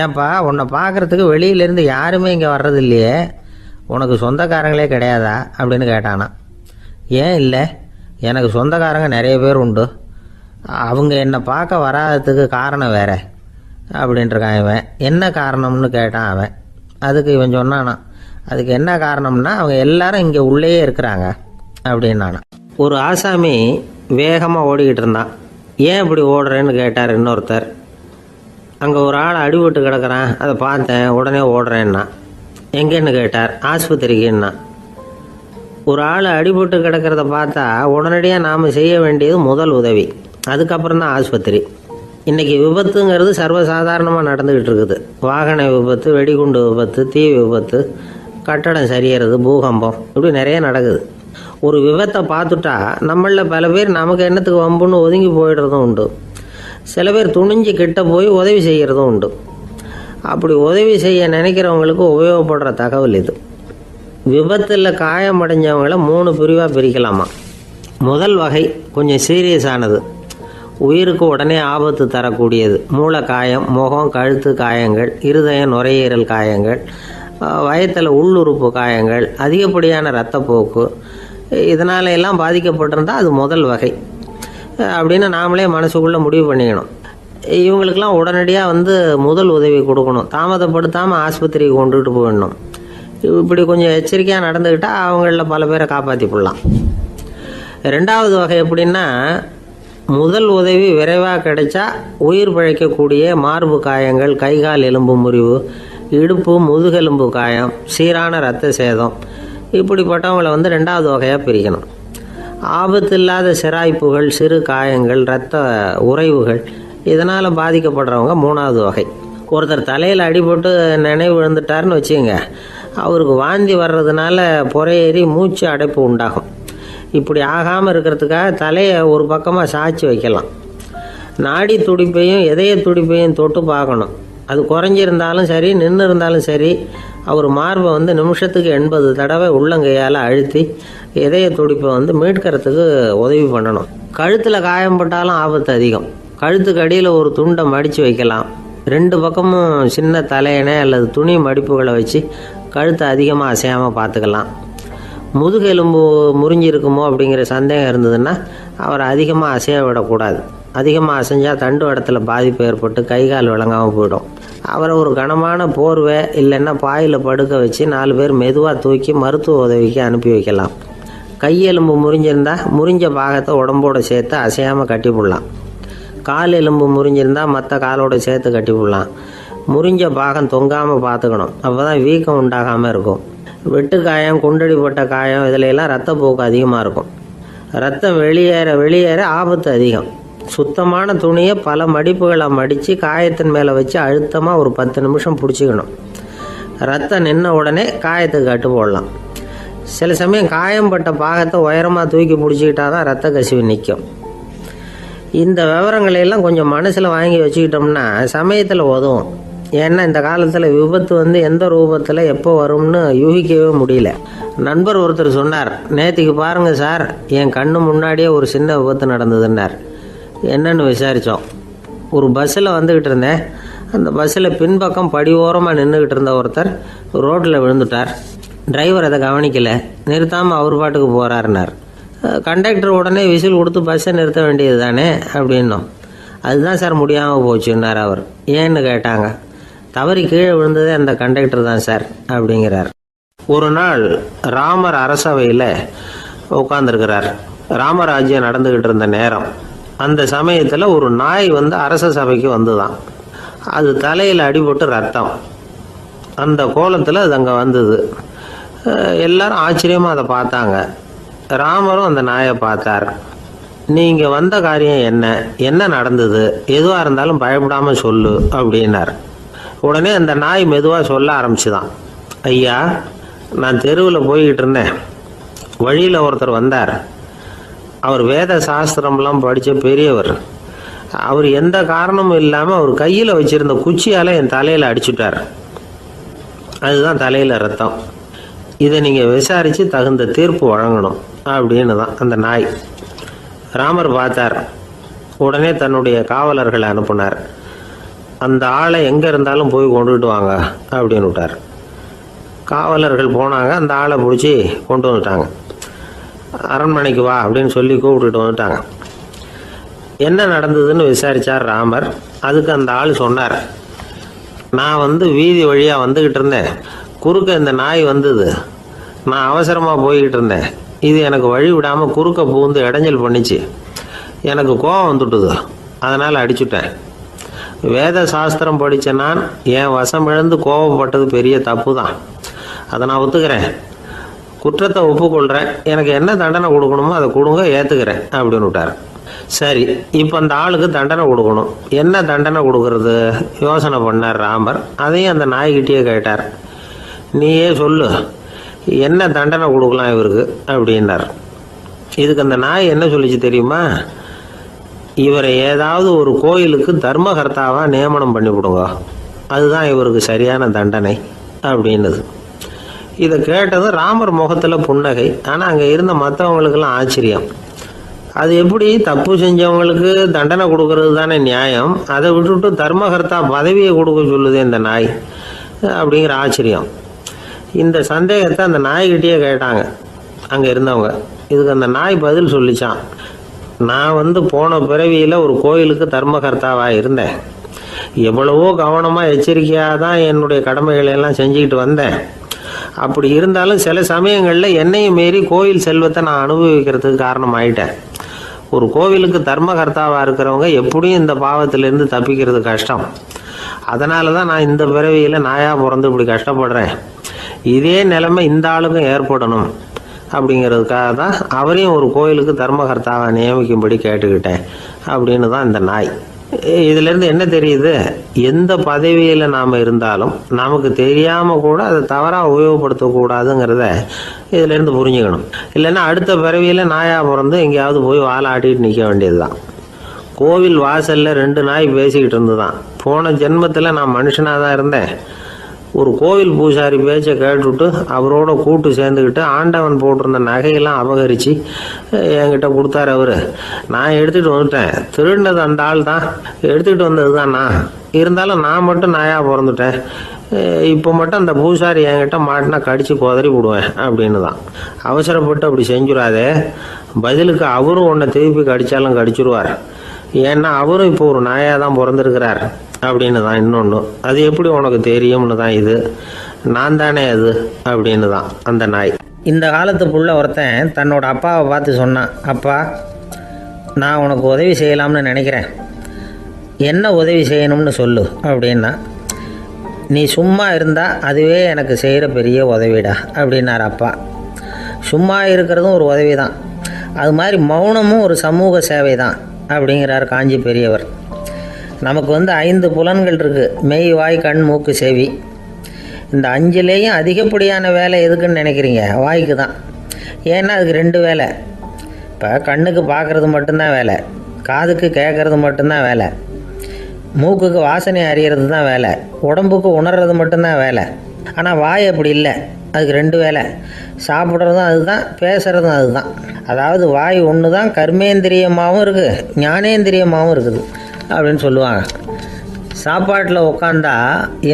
ஏன்பா உன்னை பார்க்குறதுக்கு வெளியிலேருந்து யாருமே இங்கே வர்றது இல்லையே, உனக்கு சொந்தக்காரங்களே கிடையாதா அப்படின்னு கேட்டானா. ஏன் இல்லை, எனக்கு சொந்தக்காரங்க நிறைய பேர் உண்டு, அவங்க என்னை பார்க்க வராததுக்கு காரணம் வேற அப்படின்ட்டுருக்கான் இவன். என்ன காரணம்னு கேட்டான் அவன். அதுக்கு இவன் சொன்னானா, அதுக்கு என்ன காரணம்னா அவங்க எல்லாரும் இங்கே உள்ளேயே இருக்கிறாங்க அப்படின்னானா. ஒரு ஆசாமி வேகமாக ஓடிக்கிட்டு இருந்தான். ஏன் இப்படி ஓடுறேன்னு கேட்டார் இன்னொருத்தர். அங்கே ஒரு ஆள் அடிபட்டு கிடக்கிறான், அதை பார்த்தேன், உடனே ஓடுறேன்னா. எங்கேன்னு கேட்டார். ஆஸ்பத்திரிக்குன்னா. ஒரு ஆள் அடிபட்டு கிடக்கிறத பார்த்தா உடனடியாக நாம் செய்ய வேண்டியது முதல் உதவி, அதுக்கப்புறம் தான் ஆஸ்பத்திரி. இன்றைக்கி விபத்துங்கிறது சர்வசாதாரணமாக நடந்துக்கிட்டு இருக்குது. வாகன விபத்து, வெடிகுண்டு விபத்து, தீ விபத்து, கட்டடம் சரியறது, பூகம்பம், இப்படி நிறைய நடக்குது. ஒரு விபத்தை பார்த்துட்டா நம்மளில் பல பேர் நமக்கு என்னத்துக்கு வம்புன்னு ஒதுங்கி போயிடுறதும் உண்டு. சில பேர் துணிஞ்சு கிட்ட போய் உதவி செய்கிறதும் உண்டு. அப்படி உதவி செய்ய நினைக்கிறவங்களுக்கு உபயோகப்படுற தகவல் இது. விபத்தில் காயமடைஞ்சவங்களை 3 பிரிவாக பிரிக்கலாமா. முதல் வகை கொஞ்சம் சீரியஸானது, உயிருக்கு உடனே ஆபத்து தரக்கூடியது. மூளை காயம், முகம், கழுத்து காயங்கள், இருதயம், நுரையீரல் காயங்கள், வயத்தில் உள்ளுறுப்பு காயங்கள், அதிகப்படியான இரத்தப்போக்கு, இதனால எல்லாம் பாதிக்கப்பட்டிருந்தால் அது முதல் வகை அப்படின்னு நாமளே மனசுக்குள்ளே முடிவு பண்ணிக்கணும். இவங்களுக்கெல்லாம் உடனடியாக முதல் உதவி கொடுக்கணும். தாமதப்படுத்தாமல் ஆஸ்பத்திரிக்கு கொண்டுகிட்டு போயிடணும். இப்படி கொஞ்சம் எச்சரிக்கையாக நடந்துக்கிட்டால் அவங்களில் பல பேரை காப்பாற்றி போடலாம். 2வது வகை எப்படின்னா, முதல் உதவி விரைவாக கிடைச்சா உயிர் பிழைக்கக்கூடிய மார்பு காயங்கள், கைகால் எலும்பு முறிவு, இடுப்பு முதுகெலும்பு காயம், சீரான இரத்த சேதம், இப்படிப்பட்டவங்களை 2வது வகையாக பிரிக்கணும். ஆபத்து இல்லாத சிராய்ப்புகள், சிறு காயங்கள், இரத்த உறைவுகள், இதனால் பாதிக்கப்படுறவங்க 3வது வகை. ஒருத்தர் தலையில் அடிபட்டு நினைவு விழுந்துட்டார்னு வச்சுங்க, அவருக்கு வாந்தி வர்றதுனால புறையேறி மூச்சு அடைப்பு உண்டாகும். இப்படி ஆகாமல் இருக்கிறதுக்காக தலையை ஒரு பக்கமாக சாய்ச்சி வைக்கலாம். நாடி துடிப்பையும் இதய துடிப்பையும் தொட்டு பார்க்கணும். அது குறைஞ்சிருந்தாலும் சரி, நின்று இருந்தாலும் சரி, அவர் மார்பை நிமிஷத்துக்கு 80 தடவை உள்ளங்கையால் அழுத்தி இதய துடிப்பை மீட்கிறதுக்கு உதவி பண்ணணும். கழுத்தில் காயம்பட்டாலும் ஆபத்து அதிகம். கழுத்துக்கு அடியில் ஒரு துண்டை மடித்து வைக்கலாம். 2 பக்கமும் சின்ன தலையணை அல்லது துணி மடிப்புகளை வச்சு கழுத்தை அதிகமாக அசையாமல் பார்த்துக்கலாம். முதுகெலும்பு முறிஞ்சிருக்குமோ அப்படிங்கிற சந்தேகம் இருந்ததுன்னா அவரை அதிகமாக அசைய விடக்கூடாது. அதிகமாக அசைஞ்சால் தண்டு இடத்துல பாதிப்பு ஏற்பட்டு கை கால் விளங்காமல் போயிடும். அவரை ஒரு கனமான போர்வை இல்லைன்னா பாயில் படுக்க வச்சு 4 பேர் மெதுவாக தூக்கி மருத்துவ உதவிக்கு அனுப்பி வைக்கலாம். கையெலும்பு முறிஞ்சிருந்தால் முறிஞ்ச பாகத்தை உடம்போடு சேர்த்து அசையாமல் கட்டி போடலாம். கால் எலும்பு முறிஞ்சிருந்தால் மற்ற காலோடு சேர்த்து கட்டி போடலாம். முறிஞ்ச பாகம் தொங்காமல் பார்த்துக்கணும். அப்போ தான் வீக்கம் உண்டாகாமல் இருக்கும். வெட்டு காயம், குண்டடிப்பட்ட காயம், இதிலெல்லாம் இரத்தப்போக்கு அதிகமாக இருக்கும். ரத்தம் வெளியேற ஆபத்து அதிகம். சுத்தமான துணியை பல மடிப்புகளை மடித்து காயத்தின் மேலே வச்சு அழுத்தமாக ஒரு 10 நிமிஷம் பிடிச்சிக்கணும். ரத்தம் நின்ன உடனே காயத்துக்கு கட்டு போடலாம். சில சமயம் காயம்பட்ட பாகத்தை உயரமாக தூக்கி பிடிச்சிக்கிட்டா தான் ரத்த கசிவு நிற்கும். இந்த விவரங்களையெல்லாம் கொஞ்சம் மனசில் வாங்கி வச்சுக்கிட்டோம்னா சமயத்தில் உதவும். ஏன்னா இந்த காலத்தில் விபத்து எந்த ரூபத்தில் எப்போ வரும்னு யூகிக்கவே முடியல. நண்பர் ஒருத்தர் சொன்னார், நேற்றுக்கு பாருங்கள் சார், என் கண்ணு முன்னாடியே ஒரு சின்ன விபத்து நடந்ததுன்னார். என்னன்னு விசாரித்தோம். ஒரு பஸ்ஸில் வந்துக்கிட்டு இருந்தேன். அந்த பஸ்ஸில் பின்பக்கம் படி ஓரமாக நின்றுக்கிட்டு இருந்த ஒருத்தர் ரோட்டில் விழுந்துட்டார். டிரைவர் அதை கவனிக்கலை, நிறுத்தாமல் அவர் பாட்டுக்கு போகிறாருனார். கண்டக்டர் உடனே விசில் கொடுத்து பஸ்ஸை நிறுத்த வேண்டியது தானே அப்படின்னோம். அதுதான் சார் முடியாமல் போச்சுன்னார் அவர். ஏன்னு கேட்டாங்க. தவறி கீழே விழுந்ததே அந்த கண்டக்டர் தான் சார் அப்படிங்கிறார். ஒரு நாள் ராமர் அரசவையில் உட்காந்துருக்கிறார். ராமராஜ்யம் நடந்துக்கிட்டு இருந்த நேரம். அந்த சமயத்தில் ஒரு நாய் அரச சபைக்கு வந்துதான். அது தலையில் அடிபட்டு ரத்தம். அந்த கோலத்தில் அது அங்கே வந்தது. எல்லாரும் ஆச்சரியமாக அதை பார்த்தாங்க. ராமரும் அந்த நாயை பார்த்தார். நீங்கள் வந்த காரியம் என்ன நடந்தது, எதுவாக இருந்தாலும் பயப்படாமல் சொல்லு அப்படின்னார். உடனே அந்த நாய் மெதுவாக சொல்ல ஆரம்பிச்சுதான். ஐயா, நான் தெருவில் போய்கிட்டு இருந்தேன். வழியில் ஒருத்தர் வந்தார். அவர் வேத சாஸ்திரம்லாம் படித்த பெரியவர். அவர் எந்த காரணமும் இல்லாமல் அவர் கையில் வச்சுருந்த குச்சியால் என் தலையில் அடிச்சுட்டார். அதுதான் தலையில் ரத்தம். இதை நீங்கள் விசாரித்து தகுந்த தீர்ப்பு வழங்கணும் அப்படின்னு தான் அந்த நாய். ராமர் பார்த்தார். உடனே தன்னுடைய காவலர்களை அனுப்புனார். அந்த ஆளை எங்கே இருந்தாலும் போய் கொண்டுகிட்டு வாங்க அப்படின்னு விட்டார். காவலர்கள் போனாங்க. அந்த ஆளை பிடிச்சி கொண்டு வந்துட்டாங்க. அரண்மனைக்கு வா அப்படின்னு சொல்லி கூப்பிட்டுட்டு வந்துட்டாங்க. என்ன நடந்ததுன்னு விசாரித்தார் ராமர். அதுக்கு அந்த ஆள் சொன்னார், நான் வீதி வழியாக வந்துக்கிட்டு இருந்தேன். குறுக்க இந்த நாய் வந்தது. நான் அவசரமாக போய்கிட்டு இருந்தேன். இது எனக்கு வழி விடாமல் குறுக்க பூந்து இடைஞ்சல் பண்ணிச்சு. எனக்கு கோபம் வந்துட்டுது. அதனால் அடிச்சுட்டேன். வேத சாஸ்திரம் படித்த நான் என் வசம் இழந்து கோபப்பட்டது பெரிய தப்பு தான். அதை நான் ஒத்துக்கிறேன். குற்றத்தை ஒப்புக்கொள்கிறேன், எனக்கு என்ன தண்டனை கொடுக்கணுமோ அதை கொடுங்க, ஏற்றுக்கிறேன் அப்படின்னு விட்டார். சரி, இப்போ அந்த ஆளுக்கு தண்டனை கொடுக்கணும். என்ன தண்டனை கொடுக்கறது யோசனை பண்ணார் ராமர். அதையும் அந்த நாய்கிட்டே கேட்டார். நீயே சொல்லு, என்ன தண்டனை கொடுக்கலாம் இவருக்கு அப்படின்னார். இதுக்கு அந்த நாய் என்ன சொல்லிச்சு தெரியுமா? இவரை ஏதாவது ஒரு கோயிலுக்கு தர்மகர்த்தாவாக நியமனம் பண்ணி விடுங்க, அதுதான் இவருக்கு சரியான தண்டனை அப்படின்னுது. இதை கேட்டதும் ராமர் முகத்தில் புன்னகை. ஆனால் அங்கே இருந்த மற்றவங்களுக்கெல்லாம் ஆச்சரியம். அது எப்படி, தப்பு செஞ்சவங்களுக்கு தண்டனை கொடுக்கறது தானே நியாயம், அதை விட்டுவிட்டு தர்மகர்த்தா பதவியை கொடுக்க சொல்லுது இந்த நாய் அப்படிங்கிற ஆச்சரியம். இந்த சந்தேகத்தை அந்த நாய்கிட்டே கேட்டாங்க அங்கே இருந்தவங்க. இதுக்கு அந்த நாய் பதில் சொல்லிச்சான். நான் போன பிறவியில் ஒரு கோயிலுக்கு தர்மகர்த்தாவாக இருந்தேன். எவ்வளவோ கவனமாக எச்சரிக்கையாக தான் என்னுடைய கடமைகளை எல்லாம் செஞ்சுக்கிட்டு வந்தேன். அப்படி இருந்தாலும் சில சமயங்களில் என்னையும் மீறி கோயில் செல்வத்தை நான் அனுபவிக்கிறதுக்கு காரணமாயிட்டேன். ஒரு கோவிலுக்கு தர்மகர்த்தாவாக இருக்கிறவங்க எப்படியும் இந்த பாவத்திலேருந்து தப்பிக்கிறது கஷ்டம். அதனால தான் நான் இந்த பிறவியில் நாயாக பிறந்து இப்படி கஷ்டப்படுறேன். இதே நிலைமை இந்த ஆளுக்கும் ஏற்படணும் அப்படிங்கிறதுக்காக தான் அவரையும் ஒரு கோயிலுக்கு தர்மகர்த்தாவை நியமிக்கும்படி கேட்டுக்கிட்டேன் அப்படின்னு தான் இந்த நாய். இதிலேருந்து என்ன தெரியுது? எந்த பதவியில் நாம் இருந்தாலும் நமக்கு தெரியாமல் கூட அதை தவறாக உபயோகப்படுத்தக்கூடாதுங்கிறத இதிலேருந்து புரிஞ்சுக்கணும். இல்லைன்னா அடுத்த பிறவியில் நாயாக பிறந்து எங்கேயாவது போய் வாழாட்டிட்டு நிற்க வேண்டியது தான். கோவில் வாசலில் 2 நாய் பேசிக்கிட்டு இருந்துதான். போன ஜென்மத்தில் நான் மனுஷனாக தான் இருந்தேன். ஒரு கோவில் பூசாரி பேச்சை கேட்டுவிட்டு அவரோட கூட்டு சேர்ந்துக்கிட்டு ஆண்டவன் போட்டிருந்த நகையெல்லாம் அபகரித்து என்கிட்ட கொடுத்தாரு அவர். நான் எடுத்துகிட்டு வந்துட்டேன். திருடினது அந்த ஆள் தான், எடுத்துக்கிட்டு வந்தது தான் நான். இருந்தாலும் நான் மட்டும் நாயாக பிறந்துட்டேன். இப்போ மட்டும் அந்த பூசாரி என்கிட்ட மாட்டினா கடித்து குதறி விடுவேன் அப்படின்னு தான். அவசரப்பட்டு அப்படி செஞ்சுடாதே, பதிலுக்கு அவரும் உன்னை திருப்பி கடித்தாலும் கடிச்சிருவார். ஏன்னா அவரும் இப்போ ஒரு நாயாக தான் பிறந்திருக்கிறார் அப்படின்னு தான் இன்னொன்று. அது எப்படி உனக்கு தெரியும்னு தான் இது, நான் தானே அது அப்படின்னு தான் அந்த நாய். இந்த காலத்துக்குள்ள ஒருத்தன் தன்னோட அப்பாவை பார்த்து சொன்னான், அப்பா நான் உனக்கு உதவி செய்யலாம்னு நினைக்கிறேன், என்ன உதவி செய்யணும்னு சொல்லு அப்படின்னா. நீ சும்மா இருந்தால் அதுவே எனக்கு செய்கிற பெரிய உதவிடா அப்படின்னார் அப்பா. சும்மா இருக்கிறதும் ஒரு உதவி தான், அது மாதிரி மௌனமும் ஒரு சமூக சேவை தான் அப்படிங்கிறார் காஞ்சி பெரியவர். நமக்கு 5 புலன்கள் இருக்குது, மெய், வாய், கண், மூக்கு, செவி. இந்த 5லேயும் அதிகப்படியான வேலை எதுக்குன்னு நினைக்கிறீங்க? வாய்க்கு தான். ஏன்னா அதுக்கு 2 வேலை. இப்போ கண்ணுக்கு பார்க்குறது மட்டும்தான் வேலை, காதுக்கு கேட்குறது மட்டும்தான் வேலை, மூக்குக்கு வாசனை அறியறது தான் வேலை, உடம்புக்கு உணர்றது மட்டும்தான் வேலை. ஆனால் வாய் அப்படி இல்லை, அதுக்கு 2 வேலை. சாப்பிட்றதும் அதுதான், பேசுகிறதும் அதுதான். அதாவது வாய் ஒன்று தான் கர்மேந்திரியமாகவும் இருக்குது, ஞானேந்திரியமாகவும் இருக்குது அப்படின்னு சொல்லுவாங்க. சாப்பாட்டில் உட்காந்தா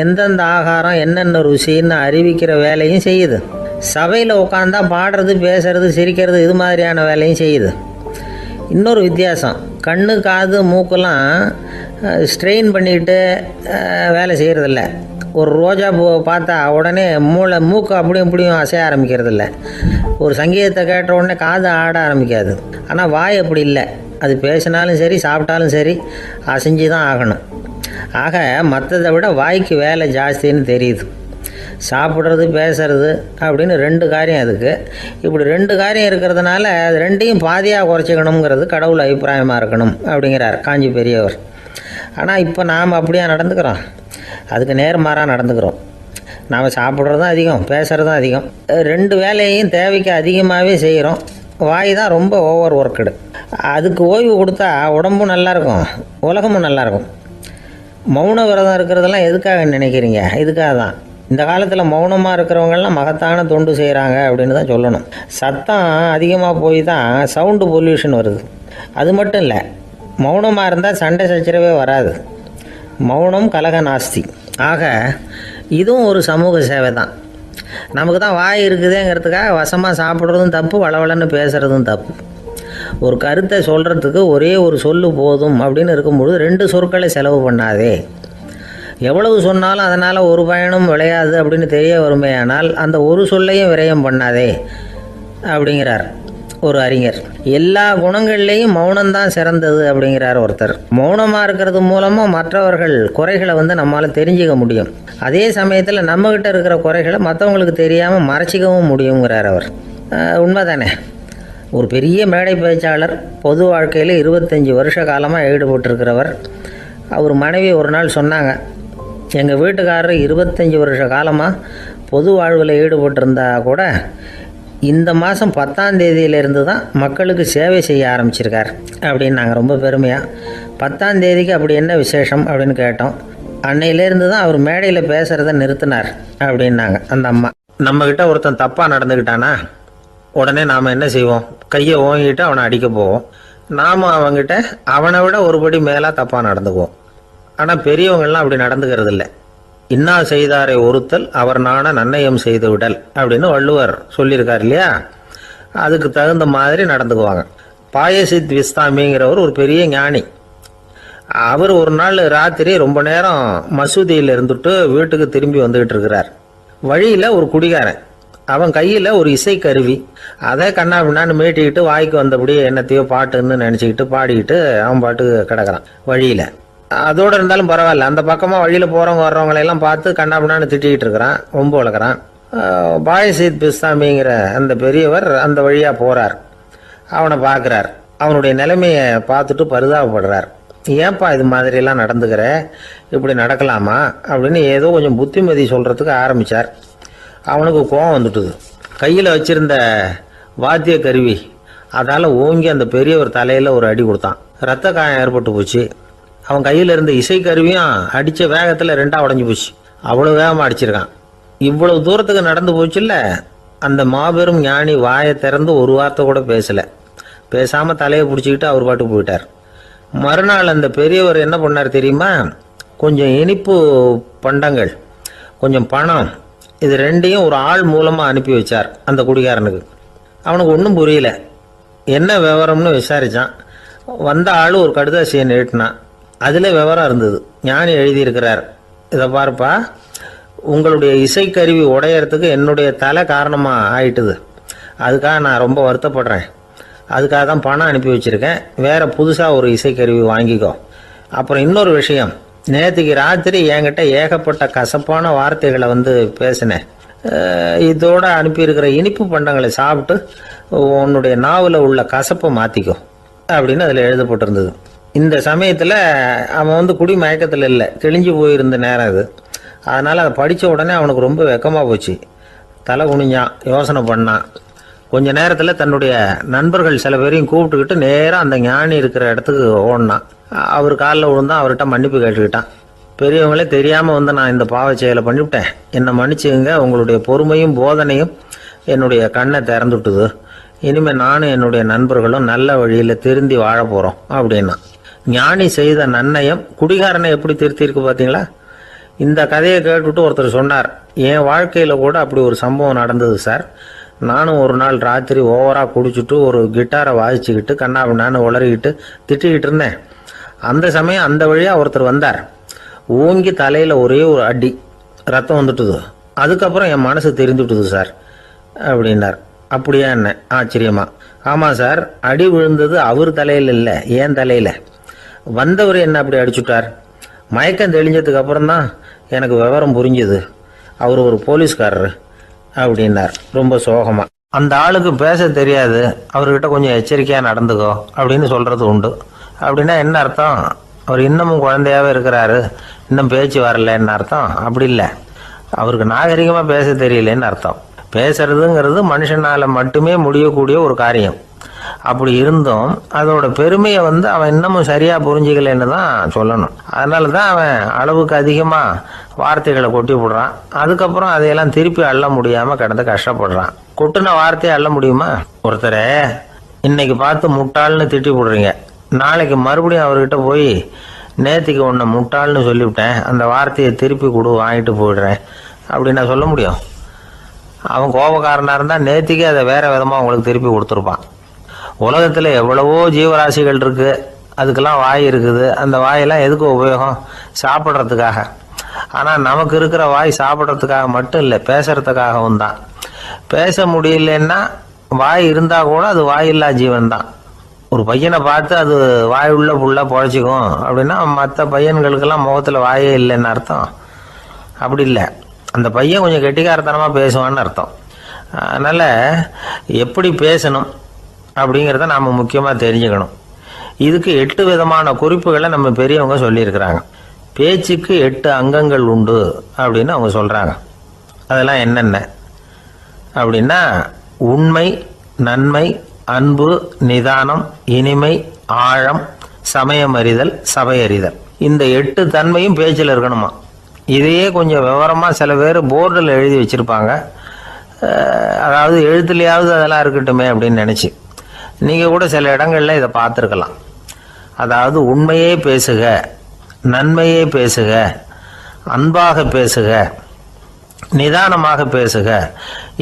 எந்தெந்த ஆகாரம் என்னென்ன ருசின்னு அறிவிக்கிற வேலையும் செய்யுது. சபையில் உட்காந்தா பாடுறது, பேசுறது, சிரிக்கிறது, இது மாதிரியான வேலையும் செய்யுது. இன்னொரு வித்தியாசம், கண்ணு, காது, மூக்கெல்லாம் ஸ்ட்ரெயின் பண்ணிக்கிட்டு வேலை செய்கிறதில்ல. ஒரு ரோஜா பூவை பார்த்தா உடனே மூக்கு அப்படியும் இப்படியும் அசைய ஆரம்பிக்கிறதில்ல. ஒரு சங்கீதத்தை கேட்ட உடனே காது ஆட ஆரம்பிக்காது. ஆனால் வாய் அப்படி இல்லை, அது பேசினாலும் சரி சாப்பிட்டாலும் சரி அசைஞ்சு தான் ஆகணும். ஆக மற்றதை விட வாய்க்கு வேலை ஜாஸ்தின்னு தெரியுது. சாப்பிட்றது, பேசுறது அப்படின்னு 2 காரியம் அதுக்கு. இப்படி 2 காரியம் இருக்கிறதுனால அது 2ஐயும் பாதியாக குறைச்சிக்கணுங்கிறது கடவுள் அபிப்பிராயமாக இருக்கணும் அப்படிங்கிறார் காஞ்சி பெரியவர். ஆனால் இப்போ நாம் அப்படியா நடந்துக்கிறோம்? அதுக்கு நேர்மாறாக நடந்துக்கிறோம். நாம் சாப்பிட்றதும் அதிகம், பேசுகிறதும் அதிகம். 2 வேலையையும் தேவைக்கு அதிகமாகவே செய்கிறோம். வாய் தான் ரொம்ப ஓவர் ஒர்க்குடு. அதுக்கு ஓய்வு கொடுத்தா உடம்பும் நல்லாயிருக்கும், உலகமும் நல்லாயிருக்கும். மௌன விரதம் இருக்கிறதெல்லாம் எதுக்காக நினைக்கிறீங்க? இதுக்காக தான். இந்த காலத்தில் மௌனமாக இருக்கிறவங்கெல்லாம் மகத்தான தொண்டு செய்கிறாங்க அப்படின்னு தான் சொல்லணும். சத்தம் அதிகமாக போய் தான் சவுண்டு பொல்யூஷன் வருது. அது மட்டும் இல்லை, மௌனமாக இருந்தால் சண்டை சச்சரவே வராது. மௌனம் கலக நாஸ்தி. ஆக இதுவும் ஒரு சமூக சேவை தான். நமக்கு தான் வாய் இருக்குதுங்கிறதுக்காக வசமாக சாப்பிட்றதும் தப்பு, வளவளன்னு பேசுகிறதும் தப்பு. ஒரு கருத்தை சொல்கிறதுக்கு ஒரே ஒரு சொல்லு போதும் அப்படின்னு இருக்கும்பொழுது 2 சொற்களை செலவு பண்ணாதே. எவ்வளவு சொன்னாலும் அதனால் ஒரு பயனும் விளையாது அப்படின்னு தெரிய வருமேயானால் அந்த ஒரு சொல்லையும் விரயம் பண்ணாதே அப்படிங்கிறார். ஒரு அறிஞர். எல்லா குணங்கள்லேயும் மௌனம்தான் சிறந்தது அப்படிங்கிறார் ஒருத்தர். மௌனமாக இருக்கிறது மூலமாக மற்றவர்கள் குறைகளை நம்மளால் தெரிஞ்சுக்க முடியும். அதே சமயத்தில் நம்மகிட்ட இருக்கிற குறைகளை மற்றவங்களுக்கு தெரியாமல் மறைச்சிக்கவும் முடியுங்கிறார் அவர். உண்மைதானே? ஒரு பெரிய மேடை பேச்சாளர், பொது வாழ்க்கையில் 25 வருஷ காலமாக ஈடுபட்டிருக்கிறவர். அவர் மனைவி ஒரு நாள் சொன்னாங்க, எங்கள் வீட்டுக்காரர் 25 வருஷ காலமாக பொது வாழ்வில் ஈடுபட்டிருந்தா கூட இந்த மாதம் 10ஆம் தேதியிலேருந்து தான் மக்களுக்கு சேவை செய்ய ஆரம்பிச்சிருக்கார் அப்படின்னாங்க ரொம்ப பெருமையாக. 10ஆம் தேதிக்கு அப்படி என்ன விசேஷம் அப்படின்னு கேட்டோம். அன்னையிலேருந்து தான் அவர் மேடையில் பேசுகிறத நிறுத்தினார் அப்படின்னாங்க அந்த அம்மா. நம்மக்கிட்ட ஒருத்தன் தப்பாக நடந்துக்கிட்டானா உடனே நாம் என்ன செய்வோம்? கையை ஓங்கிட்டு அவனை அடிக்க போவோம். நாம் அவங்ககிட்ட அவனை விட ஒருபடி மேலாக தப்பாக நடந்துக்குவோம். ஆனால் பெரியவங்கள்லாம் அப்படி நடந்துக்கிறது இல்லை. இன்னா செய்தாரை ஒருத்தல் அவர் நாண நன்னயம் செய்து விடல் அப்படின்னு வள்ளுவர் சொல்லியிருக்கார் இல்லையா? அதுக்கு தகுந்த மாதிரி நடந்துக்குவாங்க. பாயசித் விஸ்தாமிங்கிறவர் ஒரு பெரிய ஞானி. அவர் ஒரு நாள் ராத்திரி ரொம்ப நேரம் மசூதியில் இருந்துட்டு வீட்டுக்கு திரும்பி வந்துக்கிட்டு இருக்கிறார். வழியில் ஒரு குடிகாரன், அவன் கையில் ஒரு இசைக்கருவி, அதை கண்ணா பின்னான்னு மீட்டிக்கிட்டு வாய்க்கு வந்தபடி என்னத்தையோ பாட்டுன்னு நினச்சிக்கிட்டு பாடிக்கிட்டு அவன் பாட்டுக்கு கிடக்கிறான் வழியில். அதோடு இருந்தாலும் பரவாயில்ல, அந்த பக்கமாக வழியில் போகிறவங்க வர்றவங்களையெல்லாம் பார்த்து கண்ணா பின்னான்னு திட்டிக்கிட்டு இருக்கிறான், ரொம்ப வளர்க்குறான். பாயசீத் பிஸ்தாமிங்கிற அந்த பெரியவர் அந்த வழியாக போகிறார். அவனை பார்க்குறார். அவனுடைய நிலைமையை பார்த்துட்டு பரிதாபப்படுறார். ஏன்பா இது மாதிரியெல்லாம் நடந்துக்கிற, இப்படி நடக்கலாமா அப்படின்னு ஏதோ கொஞ்சம் புத்திமதி சொல்கிறதுக்கு ஆரம்பித்தார். அவனுக்கு கோபம் வந்துட்டுது. கையில் வச்சிருந்த வாத்திய கருவி அதால் ஓங்கி அந்த பெரியவர் தலையில் ஒரு அடி கொடுத்தான். ரத்த காயம் ஏற்பட்டு போச்சு. அவன் கையில் இருந்த இசைக்கருவியும் அடித்த வேகத்தில் 2ஆக உடஞ்சி போச்சு. அவ்வளோ வேகமாக அடிச்சிருக்கான். இவ்வளவு தூரத்துக்கு நடந்து போச்சுல்ல, அந்த மாபெரும் ஞானி வாயை திறந்து ஒரு வார்த்தை கூட பேசலை. பேசாமல் தலையை பிடிச்சிக்கிட்டு அவர் பாட்டுக்கு போயிட்டார். மறுநாள் அந்த பெரியவர் என்ன பண்ணார் தெரியுமா? கொஞ்சம் இனிப்பு பண்டங்கள், கொஞ்சம் பணம், இது 2ஐயும் ஒரு ஆள் மூலமாக அனுப்பி வச்சார் அந்த குடிகாரனுக்கு. அவனுக்கு ஒன்றும் புரியல. என்ன விவரம்னு விசாரித்தான். வந்த ஆள் ஒரு கடுதாசியை நீட்டினான். அதில் விவரம் இருந்தது. ஞானி எழுதியிருக்கிறார், இதை பாருப்பா, உங்களுடைய இசைக்கருவி உடையறதுக்கு என்னுடைய தலை காரணமாக ஆயிட்டுது. அதுக்காக நான் ரொம்ப வருத்தப்படுறேன். அதுக்காக தான் பணம் அனுப்பி வச்சுருக்கேன். வேறு புதுசாக ஒரு இசைக்கருவி வாங்கிக்கோ. அப்புறம் இன்னொரு விஷயம், நேற்றுக்கு ராத்திரி என்கிட்ட ஏகப்பட்ட கசப்பான வார்த்தைகளை பேசினேன். இதோடு அனுப்பியிருக்கிற இனிப்பு பண்டங்களை சாப்பிட்டு உன்னுடைய நாவில் உள்ள கசப்பை மாற்றிக்கோ அப்படின்னு அதில் எழுதப்பட்டிருந்தது. இந்த சமயத்தில் அவன் குடி மயக்கத்தில் இல்லை, தெளிஞ்சு போயிருந்த நேரம் அது. அதனால் அதை படித்த உடனே அவனுக்கு ரொம்ப வெக்கமாக போச்சு. தலை குனிஞ்சான், யோசனை பண்ணான். கொஞ்ச நேரத்தில் தன்னுடைய நண்பர்கள் சில பேரையும் கூப்பிட்டுக்கிட்டு நேராக அந்த ஞானி இருக்கிற இடத்துக்கு ஓடினான். அவர் காலில் விழுந்தான். அவர்கிட்ட மன்னிப்பு கேட்டுக்கிட்டான். பெரியவங்களே தெரியாமல் நான் இந்த பாவ செயலை பண்ணிவிட்டேன், என்னை மன்னிச்சுங்க. உங்களுடைய பொறுமையும் போதனையும் என்னுடைய கண்ணை திறந்துட்டுது. இனிமேல் நானும் என்னுடைய நண்பர்களும் நல்ல வழியில் திருந்தி வாழ போகிறோம் அப்படின்னா. ஞானி செய்த நன்னயம் குடிகாரனை எப்படி திருத்திருக்கு பார்த்தீங்களா? இந்த கதையை கேட்டுவிட்டு ஒருத்தர் சொன்னார், என் வாழ்க்கையில் கூட அப்படி ஒரு சம்பவம் நடந்தது சார். நானும் ஒரு நாள் ராத்திரி ஓவராக குடிச்சிட்டு ஒரு கிட்டாரை வாசிச்சுக்கிட்டு கண்ணாபின்னான்னு உளறிக்கிட்டு திட்டிக்கிட்டு இருந்தேன். அந்த சமயம் அந்த வழியாக ஒருத்தர் வந்தார். ஓங்கி தலையில் ஒரே ஒரு அடி, ரத்தம் வந்துட்டுது. அதுக்கப்புறம் என் மனசு தெரிந்துட்டுது சார் அப்படின்னார். அப்படியா என்ன? ஆச்சரியமா. ஆமாம் சார், அடி விழுந்தது அவர் தலையில் இல்லை, ஏன் தலையில். வந்தவர் என்ன அப்படி அடிச்சுட்டார். மயக்கம் தெளிஞ்சதுக்கு அப்புறம்தான் எனக்கு விவரம் புரிஞ்சுது. அவர் ஒரு போலீஸ்காரர் அப்படின்னார் ரொம்ப சோகமாக. அந்த ஆளுக்கு பேச தெரியாது, அவர்கிட்ட கொஞ்சம் எச்சரிக்கையாக நடந்துக்கோ அப்படின்னு சொல்கிறது உண்டு. அப்படின்னா என்ன அர்த்தம்? அவர் இன்னமும் குழந்தையாகவே இருக்கிறாரு, இன்னும் பேச்சு வரலன்னு அர்த்தம்? அப்படி இல்லை, அவருக்கு நாகரிகமாக பேச தெரியலன்னு அர்த்தம். பேசுறதுங்கிறது மனுஷனால் மட்டுமே முடியக்கூடிய ஒரு காரியம். அப்படி இருந்தும் அதோட பெருமையை அவன் இன்னமும் சரியாக புரிஞ்சிக்கலன்னு தான் சொல்லணும். அதனால தான் அவன் அளவுக்கு அதிகமாக வார்த்தைகளை கொட்டி விடுறான். அதுக்கப்புறம் அதையெல்லாம் திருப்பி அள்ள முடியாமல் கிடந்து கஷ்டப்படுறான். கொட்டின வார்த்தையை அள்ள முடியுமா? ஒருத்தரை இன்னைக்கு பார்த்து முட்டாள்னு திட்டி விடுறீங்க, நாளைக்கு மறுபடியும் அவர்கிட்ட போய் நேற்றுக்கு உன்னை முட்டாள்னு சொல்லிவிட்டேன், அந்த வார்த்தையை திருப்பி கொடு, வாங்கிட்டு போயிடுறேன் அப்படின்னு நான் சொல்ல முடியும்? அவன் கோபக்காரனாக இருந்தால் நேற்றுக்கே அதை வேறு விதமாக உங்களுக்கு திருப்பி கொடுத்துருப்பான். உலகத்தில் எவ்வளவோ ஜீவராசிகள் இருக்குது, அதுக்கெல்லாம் வாய் இருக்குது. அந்த வாயெல்லாம் எதுக்கு உபயோகம்? சாப்பிட்றதுக்காக. ஆனால் நமக்கு இருக்கிற வாய் சாப்பிட்றதுக்காக மட்டும் இல்லை, பேசுகிறதுக்காகவும் தான். பேச முடியலன்னா வாய் இருந்தால் கூட அது வாயில்லா ஜீவன் தான். ஒரு பையனை பார்த்து அது வாய் உள்ள புள்ள பொழைச்சிக்கும் அப்படின்னா மற்ற பையன்களுக்கெல்லாம் முகத்தில் வாயே இல்லைன்னு அர்த்தம். அப்படி இல்லை, அந்த பையன் கொஞ்சம் கெட்டிக்காரத்தனமாக பேசுவான்னு அர்த்தம். அதனால் எப்படி பேசணும் அப்படிங்கிறத நாம் முக்கியமாக தெரிஞ்சுக்கணும். இதுக்கு 8 விதமான குறிப்புகளை நம்ம பெரியவங்க சொல்லியிருக்கிறாங்க. பேச்சுக்கு 8 அங்கங்கள் உண்டு அப்படின்னு அவங்க சொல்கிறாங்க. அதெல்லாம் என்னென்ன அப்படின்னா உண்மை, நன்மை, அன்பு, நிதானம், இனிமை, ஆழம், சமயமறிதல், சபையறிதல். இந்த 8 தன்மையும் பேச்சில் இருக்கணுமா. இதையே கொஞ்சம் விவரமாக சில பேர் போர்டில் எழுதி வச்சுருப்பாங்க. அதாவது எழுத்துலையாவது அதெல்லாம் இருக்கட்டுமே அப்படின்னு நினச்சி நீங்கள் கூட சில இடங்களில் இதை பார்த்துருக்கலாம். அதாவது உண்மையே பேசுக, நன்மையே பேசுக, அன்பாக பேசுக, நிதானமாக பேசுக,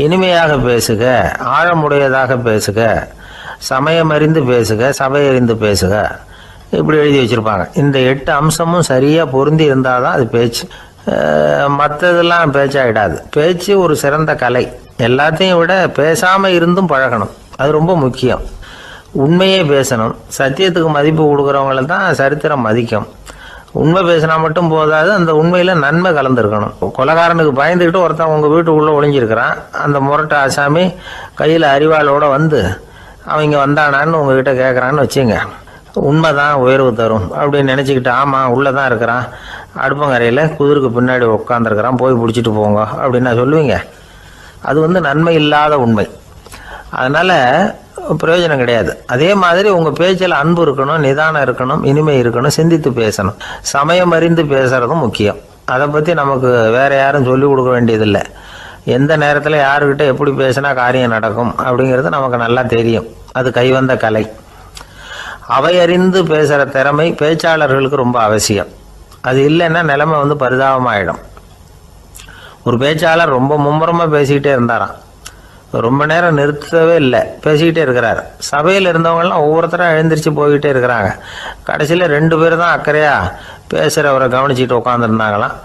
இனிமையாக பேசுக, ஆழமுடையதாக பேசுக, சமயமறிந்து பேசுக, சபையறிந்து பேசுக, இப்படி எழுதி வச்சுருப்பாங்க. இந்த 8 அம்சமும் சரியாக பொருந்தி இருந்தால் தான் அது பேச்சு. மற்றதெல்லாம் பேச்சாகிடாது. பேச்சு ஒரு சிறந்த கலை. எல்லாத்தையும் விட பேசாமல் இருந்தும் பழகணும், அது ரொம்ப முக்கியம். உண்மையே பேசணும். சத்தியத்துக்கு மதிப்பு கொடுக்குறவங்கள தான் சரித்திரம் மதிக்கும். உண்மை பேசினா மட்டும் போதாது, அந்த உண்மையில் நன்மை கலந்துருக்கணும். கொலைகாரனுக்கு பயந்துக்கிட்டு ஒருத்தன் உங்கள் வீட்டுக்குள்ளே ஒளிஞ்சிருக்கிறான். அந்த முரட்டு ஆசாமி கையில் அறிவாளோடு வந்து அவங்க வந்தானான்னு உங்ககிட்ட கேட்குறான்னு வச்சுங்க. உண்மைதான் உயர்வு தரும் அப்படின்னு நினச்சிக்கிட்டு ஆமாம் உள்ளே தான் இருக்கிறான், அடுப்பங்கரையில் குதிருக்கு பின்னாடி உட்காந்துருக்கிறான், போய் பிடிச்சிட்டு போங்க அப்படின்னு நான் சொல்லுவீங்க. அது நன்மை இல்லாத உண்மை. அதனால் பிரயோஜனம் கிடையாது. அதே மாதிரி உங்கள் பேச்சில் அன்பு இருக்கணும், நிதானம் இருக்கணும், இனிமை இருக்கணும், சிந்தித்து பேசணும், சமயம் அறிந்து பேசுகிறதும் முக்கியம். அதை பற்றி நமக்கு வேறு யாரும் சொல்லிக் கொடுக்க வேண்டியதில்லை. எந்த நேரத்தில் யாருக்கிட்ட எப்படி பேசினா காரியம் நடக்கும் அப்படிங்கிறது நமக்கு நல்லா தெரியும். அது கைவந்த கலை. அவையறிந்து பேசுகிற திறமை பேச்சாளர்களுக்கு ரொம்ப அவசியம். அது இல்லைன்னா நிலைமை பரிதாபமாயிடும். ஒரு பேச்சாளர் ரொம்ப மும்முரமாக பேசிக்கிட்டே இருந்தாராம். ரொம்ப நேரம் நிறுத்தவே இல்லை, பேசிக்கிட்டே இருக்கிறார். சபையில் இருந்தவங்கலாம் ஒவ்வொருத்தரும் எழுந்திரிச்சு போய்கிட்டே இருக்கிறாங்க. கடைசியில் 2 பேர் தான் அக்கறையாக பேசுகிறவரை கவனிச்சிட்டு உட்காந்துருந்தாங்களாம்.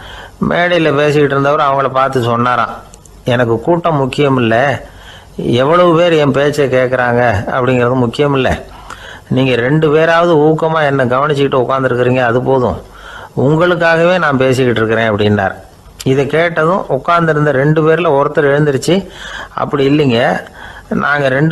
மேடையில் பேசிக்கிட்டு இருந்தவர் அவங்கள பார்த்து சொன்னாராம், எனக்கு கூட்டம் முக்கியம் இல்லை, எவ்வளவு பேர் என் பேச்சை கேட்குறாங்க அப்படிங்கிறது முக்கியம் இல்லை. நீங்கள் 2 பேராவது ஊக்கமாக என்னை கவனிச்சிக்கிட்டு உட்காந்துருக்குறீங்க, அது போதும். உங்களுக்காகவே நான் பேசிக்கிட்டு இருக்கிறேன் அப்படின்னார். இதை கேட்டதும் உட்காந்துருந்த 2 பேரில் ஒருத்தர் எழுந்திருச்சு, அப்படி இல்லைங்க, நாங்கள் 2